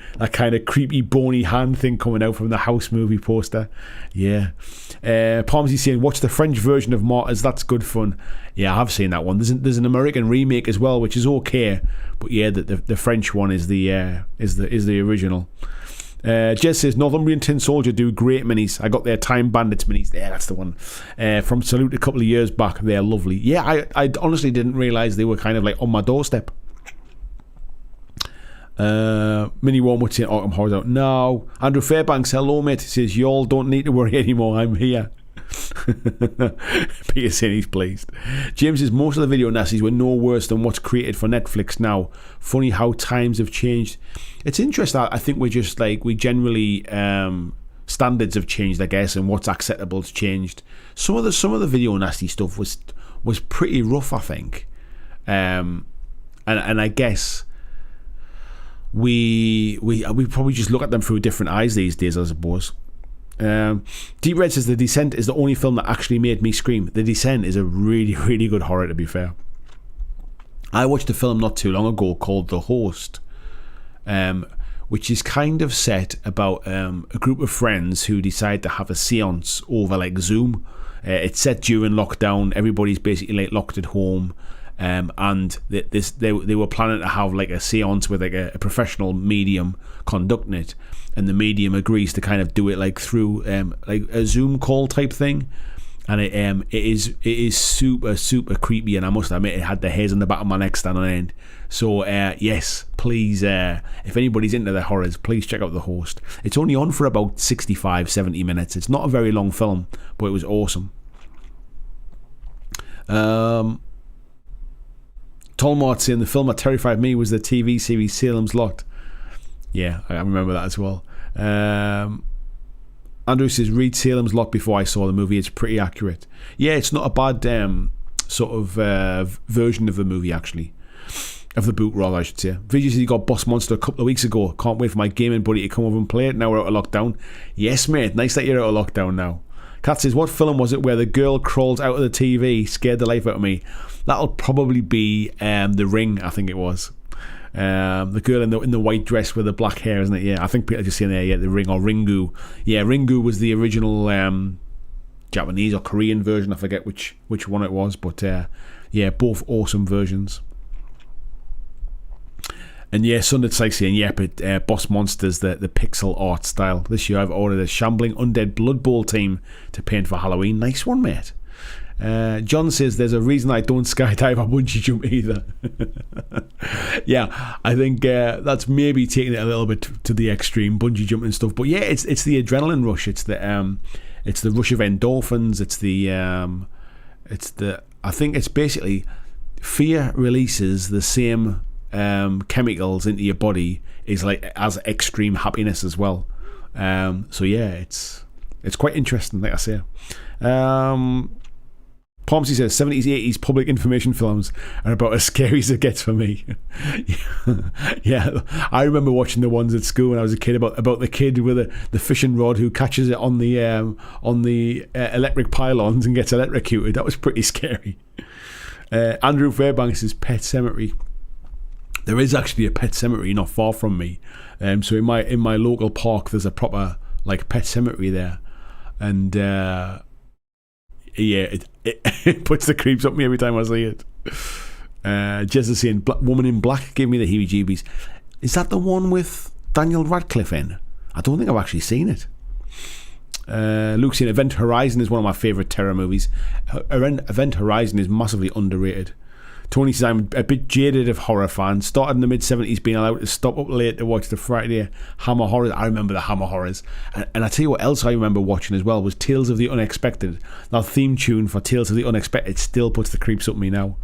creepy bony hand thing coming out from the house movie poster. Yeah. Palmsy saying, watch the French version of Martyrs. That's good fun. Yeah, I have seen that one. There's an American remake as well, which is okay. But yeah, the French one is the original. Jez says Northumbrian Tin Soldier do great minis. I got their Time Bandits minis. Yeah, that's the one. From Salute a couple of years back. They're lovely. Yeah, I honestly didn't realise they were kind of like on my doorstep. Mini Warm would say Arkham Horror out. No. Andrew Fairbanks, hello mate. He says you all don't need to worry anymore. I'm here. Peter saying he's pleased. James says most of the video nasties were no worse than what's created for Netflix now. Funny how times have changed. It's interesting. I think we're just like we generally standards have changed, I guess, and what's acceptable has changed. Some of the video nasty stuff was pretty rough, I think, and I guess we probably just look at them through different eyes these days, I suppose. Deep Red says The Descent is the only film that actually made me scream. The Descent is a really, really good horror, to be fair. I watched a film not too long ago called The Host, which is kind of set about a group of friends who decide to have a seance over like Zoom. It's set during lockdown. Everybody's basically like locked at home, and they were planning to have like a seance with like a professional medium conducting it. And the medium agrees to kind of do it like through like a Zoom call type thing, and it is super creepy. And I must admit, it had the hairs on the back of my neck standing on end. So yes, please, if anybody's into the horrors, please check out The Host. It's only on for about 65-70 minutes. It's not a very long film, but it was awesome. Tolmart saying the film that terrified me was the TV series Salem's Lot. Yeah, I remember that as well. Andrew says, read Salem's Lot before I saw the movie. It's pretty accurate. Yeah, it's not a bad sort of version of the movie, actually. Of the book, rather, I should say. Vijay says he got Boss Monster a couple of weeks ago. Can't wait for my gaming buddy to come over and play it. Now we're out of lockdown. Yes, mate. Nice that you're out of lockdown now. Kat says, what film was it where the girl crawls out of the TV? Scared the life out of me. That'll probably be The Ring, I think it was. The girl in the white dress with the black hair, isn't it? Yeah, I think Peter just saying there, yeah, The Ring or Ringu. Yeah, Ringu was the original Japanese or Korean version. I forget which one it was, but yeah, both awesome versions. And yeah, Sunday Sykes saying, yeah, but Boss Monsters, the pixel art style. This year I've ordered a shambling undead Blood Bowl team to paint for Halloween. Nice one, mate. John says there's a reason I don't skydive or bungee jump either. Yeah, I think that's maybe taking it a little bit to the extreme, bungee jumping and stuff. But yeah, it's the adrenaline rush. It's the rush of endorphins. I think it's basically fear releases the same chemicals into your body as extreme happiness as well. So yeah, it's quite interesting, like I say. Pomsy says 70s 80s public information films are about as scary as it gets for me. Yeah, I remember watching the ones at school when I was a kid about the kid with the fishing rod who catches it on the electric pylons and gets electrocuted. That was pretty scary. Andrew Fairbanks is Pet Cemetery. There is actually a pet cemetery not far from me. So in my local park there's a proper like pet cemetery there, and yeah, it puts the creeps up me every time I see it. Jess is saying Woman in Black gave me the heebie-jeebies. Is that the one with Daniel Radcliffe in? I don't think I've actually seen it. Luke's saying Event Horizon is one of my favourite terror movies. Event Horizon is massively underrated. Tony says I'm a bit jaded of horror fans. Started in the mid-70s being allowed to stop up late to watch the Friday Hammer Horrors. I remember the Hammer Horrors. And I tell you what else I remember watching as well was Tales of the Unexpected. That theme tune for Tales of the Unexpected still puts the creeps up me now.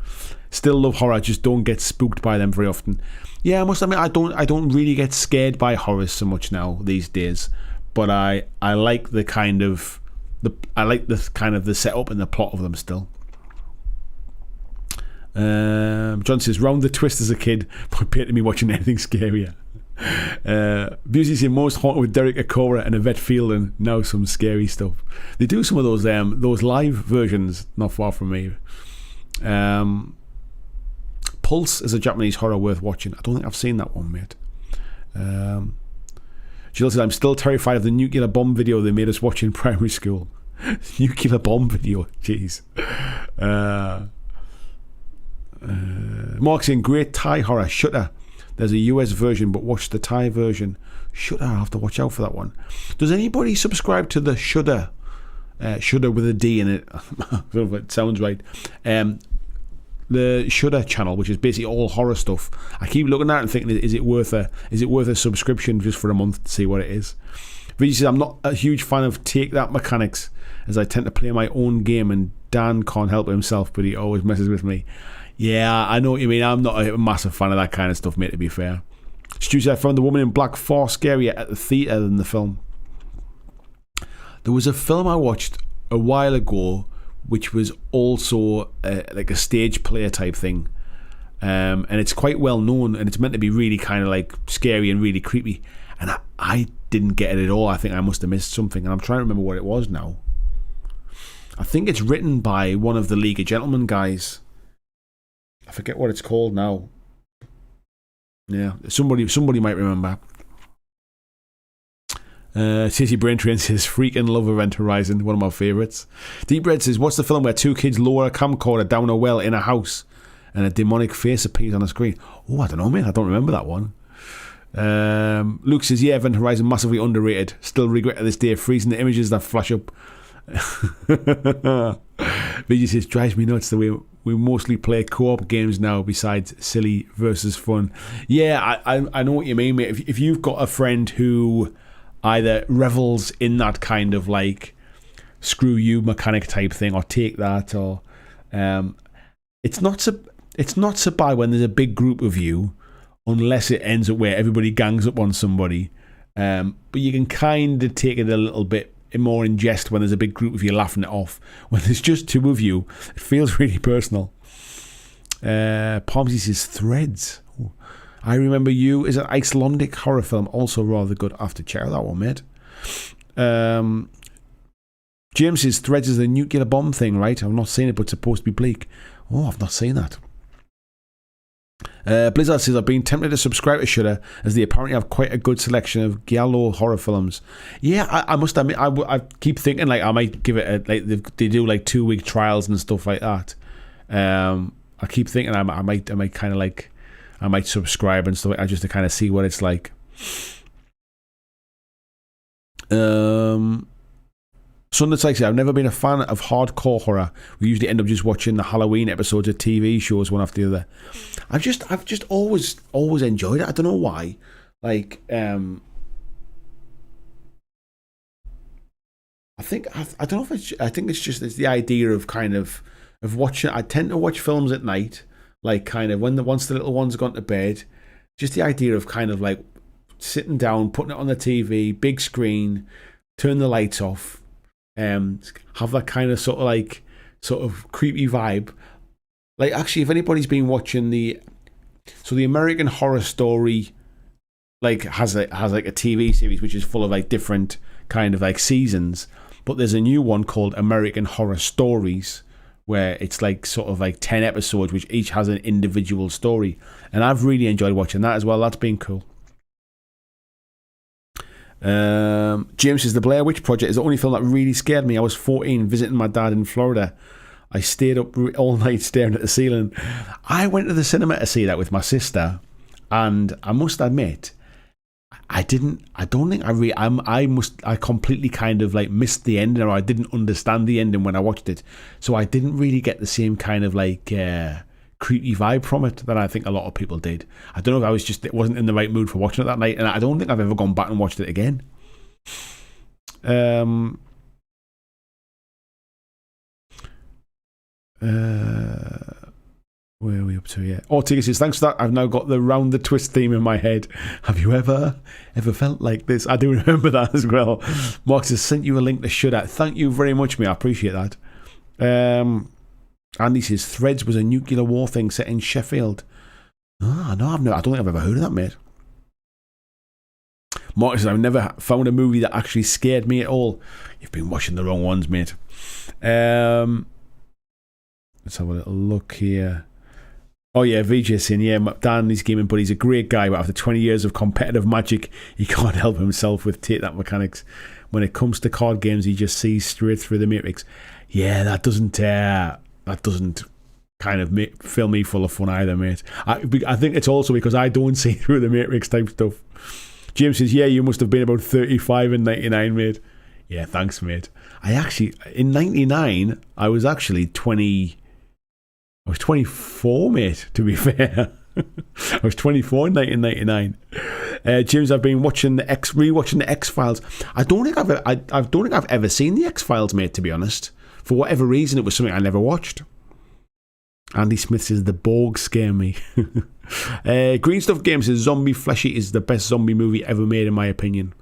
Still love horror, just don't get spooked by them very often. Yeah, I must admit I don't really get scared by horrors so much now these days. But I like the kind of the setup and the plot of them still. John says round the twist as a kid compared to me watching anything scarier. Busey's in most haunted with Derek Acora and Yvette Fielding. Now some scary stuff. They do some of those live versions not far from me. Pulse is a Japanese horror worth watching. I don't think I've seen that one, mate. Jill says I'm still terrified of the nuclear bomb video they made us watch in primary school. Nuclear bomb video, jeez. Mark's in great Thai horror Shutter. There's a US version, but watch the Thai version. Shudder, I'll have to watch out for that one. Does anybody subscribe to the Shudder? Shudder with a D in it. I don't know if it sounds right. The Shudder channel, which is basically all horror stuff. I keep looking at it and thinking, is it worth a subscription just for a month to see what it is? Vijay says, I'm not a huge fan of take that mechanics, as I tend to play my own game and Dan can't help himself, but he always messes with me. Yeah, I know what you mean. I'm not a massive fan of that kind of stuff, mate, to be fair. Stu said, I found The Woman in Black far scarier at the theatre than the film. There was a film I watched a while ago which was also like a stage play type thing. And it's quite well known, and it's meant to be really kind of like scary and really creepy. And I didn't get it at all. I think I must have missed something, and I'm trying to remember what it was now. I think it's written by one of the League of Gentlemen guys. I forget what it's called now. Yeah, somebody might remember. City Brain Train says, freaking love Event Horizon, one of my favourites. Deep Red says, what's the film where two kids lower a camcorder down a well in a house and a demonic face appears on the screen? Oh, I don't know, mate. I don't remember that one. Luke says, yeah, Event Horizon, massively underrated. Still regret to this day freezing the images that flash up. Vijay says, drives me nuts the way we mostly play co-op games now besides silly versus fun. Yeah, I know what you mean, mate. If you've got a friend who either revels in that kind of like screw you mechanic type thing, or take that, or it's not so bad when there's a big group of you, unless it ends up where everybody gangs up on somebody. But you can kind of take it a little bit more in jest when there's a big group of you laughing it off. When there's just two of you, it feels really personal. Pomsy says Threads. Ooh. I Remember You is an Icelandic horror film, also rather good. I have to check out that one, mate. James says Threads is the nuclear bomb thing, right? I've not seen it, but it's supposed to be bleak. Oh, I've not seen that. Blizzard says, I've been tempted to subscribe to Shudder as they apparently have quite a good selection of giallo horror films. Yeah, I must admit, I keep thinking like I might give it a, like they do like 2-week trials and stuff like that. I keep thinking I might kind of like I might subscribe and stuff like that just to kind of see what it's like. Sunday Sykes, I've never been a fan of hardcore horror. We usually end up just watching the Halloween episodes of TV shows one after the other. I've just always enjoyed it. I don't know why. Like, I think I don't know if it's. I think it's the idea of kind of watching. I tend to watch films at night, like kind of once the little one's gone to bed. Just the idea of kind of like sitting down, putting it on the TV, big screen, turn the lights off. Have that kind of sort of creepy vibe. Like, actually, if anybody's been watching the American Horror Story, like has like a TV series which is full of like different kind of like seasons, but there's a new one called American Horror Stories where it's like sort of like 10 episodes which each has an individual story, and I've really enjoyed watching that as well. That's been cool. James says the Blair Witch Project is the only film that really scared me. I was 14 visiting my dad in Florida. I stayed up all night staring at the ceiling. I went to the cinema to see that with my sister, and I must admit I completely kind of like missed the ending, or I didn't understand the ending when I watched it, so I didn't really get the same kind of like creepy vibe from it that I think a lot of people did. I don't know if it wasn't in the right mood for watching it that night, and I don't think I've ever gone back and watched it again. Where are we up to here? Tigger says, thanks for that. I've now got the Round the Twist theme in my head. Have you ever felt like this? I do remember that as well. Mark says, sent you a link to Shudder. Thank you very much, mate. I appreciate that. Andy says Threads was a nuclear war thing set in Sheffield. No, I don't think I've ever heard of that, mate. Mark says, I've never found a movie that actually scared me at all. You've been watching the wrong ones, mate. Let's have a little look here. Oh yeah, VJ saying, yeah, Dan, he's gaming, but he's a great guy, but after 20 years of competitive magic, he can't help himself with take that mechanics. When it comes to card games, he just sees straight through the matrix. Yeah, that doesn't kind of fill me full of fun either, mate. I think it's also because I don't see through the Matrix type stuff. James says, yeah, you must have been about 35 in 99, mate. Yeah, thanks, mate. I actually, in 99, I was actually 24, mate, to be fair. I was 24 in 1999. James, I've been rewatching the X-Files. I don't think I've ever seen the X-Files, mate, to be honest. For whatever reason, it was something I never watched. Andy Smith says, the Borg scare me. Green Stuff Games says, Zombie Fleshy is the best zombie movie ever made, in my opinion.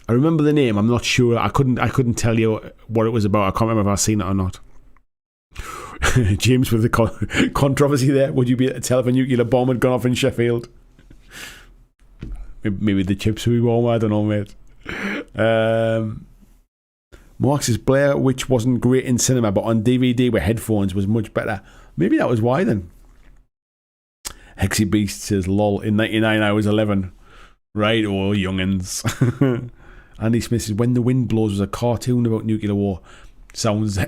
I remember the name. I'm not sure. I couldn't tell you what it was about. I can't remember if I've seen it or not. James with the controversy there. Would you be able to tell if a nuclear bomb had gone off in Sheffield? Maybe the chips would be warm. I don't know, mate. Marx's Blair, which wasn't great in cinema, but on DVD with headphones was much better. Maybe that was why then. Hexy Beast says, lol, in 99 I was 11. Right, oh, youngins. Andy Smith says, When the Wind Blows was a cartoon about nuclear war. Sounds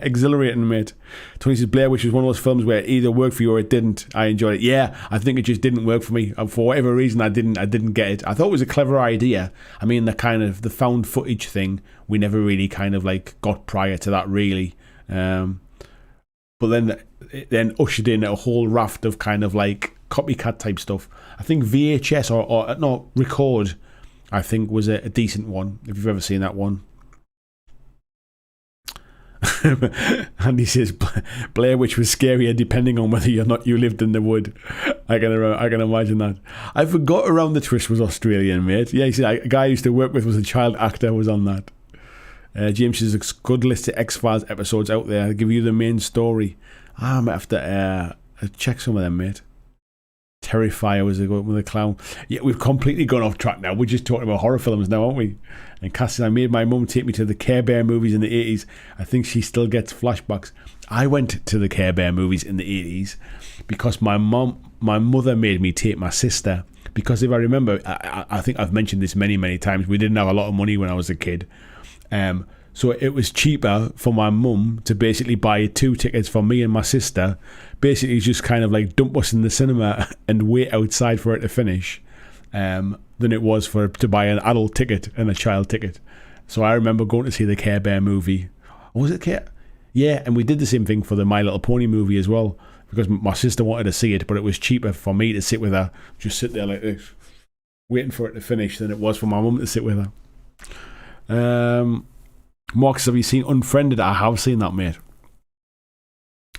exhilarating, mate. Tony says, Blair Witch was one of those films where it either worked for you or it didn't. I enjoyed it. Yeah, I think it just didn't work for me. For whatever reason, I didn't get it. I thought it was a clever idea. I mean, the found footage thing, we never really kind of like got prior to that, really. But then ushered in a whole raft of kind of like copycat type stuff. I think VHS or no, Record, I think, was a decent one, if you've ever seen that one. And he says Blair Witch was scarier depending on whether or not you lived in the wood. I can imagine that. I forgot Around the Twist was Australian, mate. Yeah, he said a guy I used to work with was a child actor, was on that. James says a good list of X-Files episodes out there. I'll give you the main story. I might have to check some of them, mate. Terrifier was with a clown. Yeah, we've completely gone off track now. We're just talking about horror films now, aren't we? And Cassie, I made my mum take me to the Care Bear movies in the 80s. I think she still gets flashbacks. I went to the Care Bear movies in the 80s because my mother made me take my sister. Because if I remember, I think I've mentioned this many, many times, we didn't have a lot of money when I was a kid. So it was cheaper for my mum to basically buy 2 tickets for me and my sister, basically just kind of like dump us in the cinema and wait outside for it to finish, than it was for to buy an adult ticket and a child ticket. So I remember going to see the Care Bear movie. Was it Care? Yeah, and we did the same thing for the My Little Pony movie as well, because my sister wanted to see it, but it was cheaper for me to sit with her, just sit there like this, waiting for it to finish, than it was for my mum to sit with her. Marcus, have you seen Unfriended? I have seen that, mate.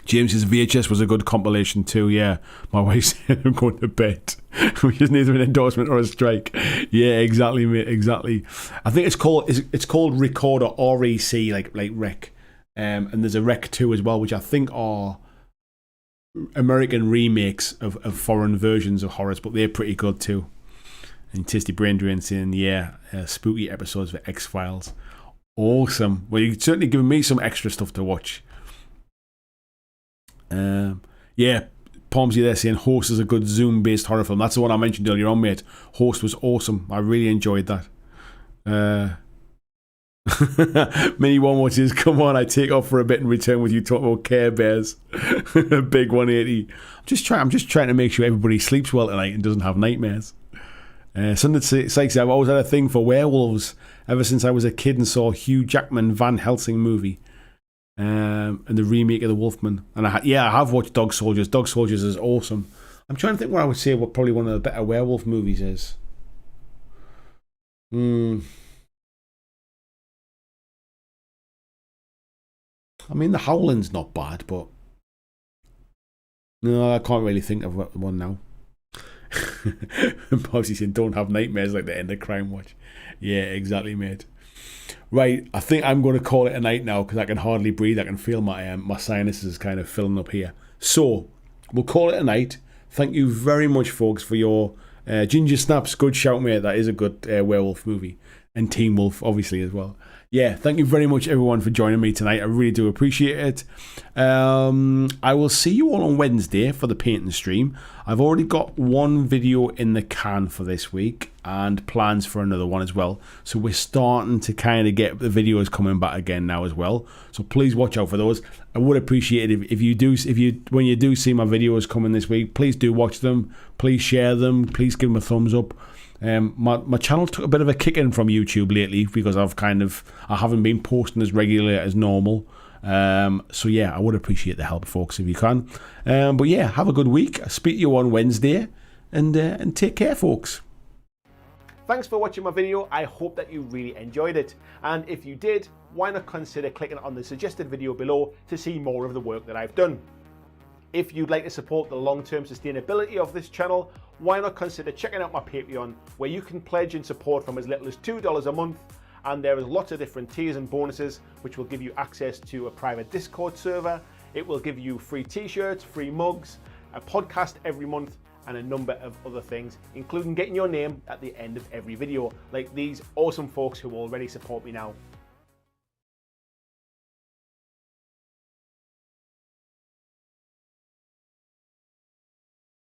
James's VHS was a good compilation too, yeah. My wife said I'm going to bed. Which is neither an endorsement or a strike. Yeah, exactly, mate, exactly. I think it's called Record or REC, like Rec. And there's a Rec 2 as well, which I think are American remakes of foreign versions of horrors, but they're pretty good too. And Tasty Brain Drain saying, yeah, spooky episodes for X-Files. Awesome. Well, you've certainly given me some extra stuff to watch. Yeah, Palmsy there saying Host is a good Zoom-based horror film. That's the one I mentioned earlier on, mate. Host was awesome. I really enjoyed that. Mini One watches, come on, I take off for a bit and return with you talking about Care Bears. Big 180. I'm just trying to make sure everybody sleeps well tonight and doesn't have nightmares. Sunday Sykes, I've always had a thing for werewolves ever since I was a kid and saw Hugh Jackman Van Helsing movie, and the remake of The Wolfman. And I have watched Dog Soldiers. Dog Soldiers is awesome. I'm trying to think what I would say what probably one of the better werewolf movies is. I mean, The Howling's not bad, but no, I can't really think of one now. Bobsy saying don't have nightmares like the end of Crime Watch. Yeah, exactly, mate. Right, I think I'm going to call it a night now because I can hardly breathe. I can feel my sinuses kind of filling up here. So we'll call it a night. Thank you very much, folks, for your Ginger Snaps. Good shout, mate. That is a good werewolf movie, and Teen Wolf obviously as well. Yeah, thank you very much, everyone, for joining me tonight. I really do appreciate it. I will see you all on Wednesday for the painting stream. I've already got one video in the can for this week and plans for another one as well. So we're starting to kind of get the videos coming back again now as well. So please watch out for those. I would appreciate it when you do see my videos coming this week, please do watch them. Please share them. Please give them a thumbs up. My channel took a bit of a kicking from YouTube lately because I haven't been posting as regularly as normal. So yeah, I would appreciate the help, folks, if you can. But yeah, have a good week. I'll speak to you on Wednesday, and take care, folks. Thanks for watching my video. I hope that you really enjoyed it. And if you did, why not consider clicking on the suggested video below to see more of the work that I've done. If you'd like to support the long-term sustainability of this channel, why not consider checking out my Patreon, where you can pledge and support from as little as $2 a month. And there is lots of different tiers and bonuses, which will give you access to a private Discord server. It will give you free t-shirts, free mugs, a podcast every month, and a number of other things, including getting your name at the end of every video, like these awesome folks who already support me now.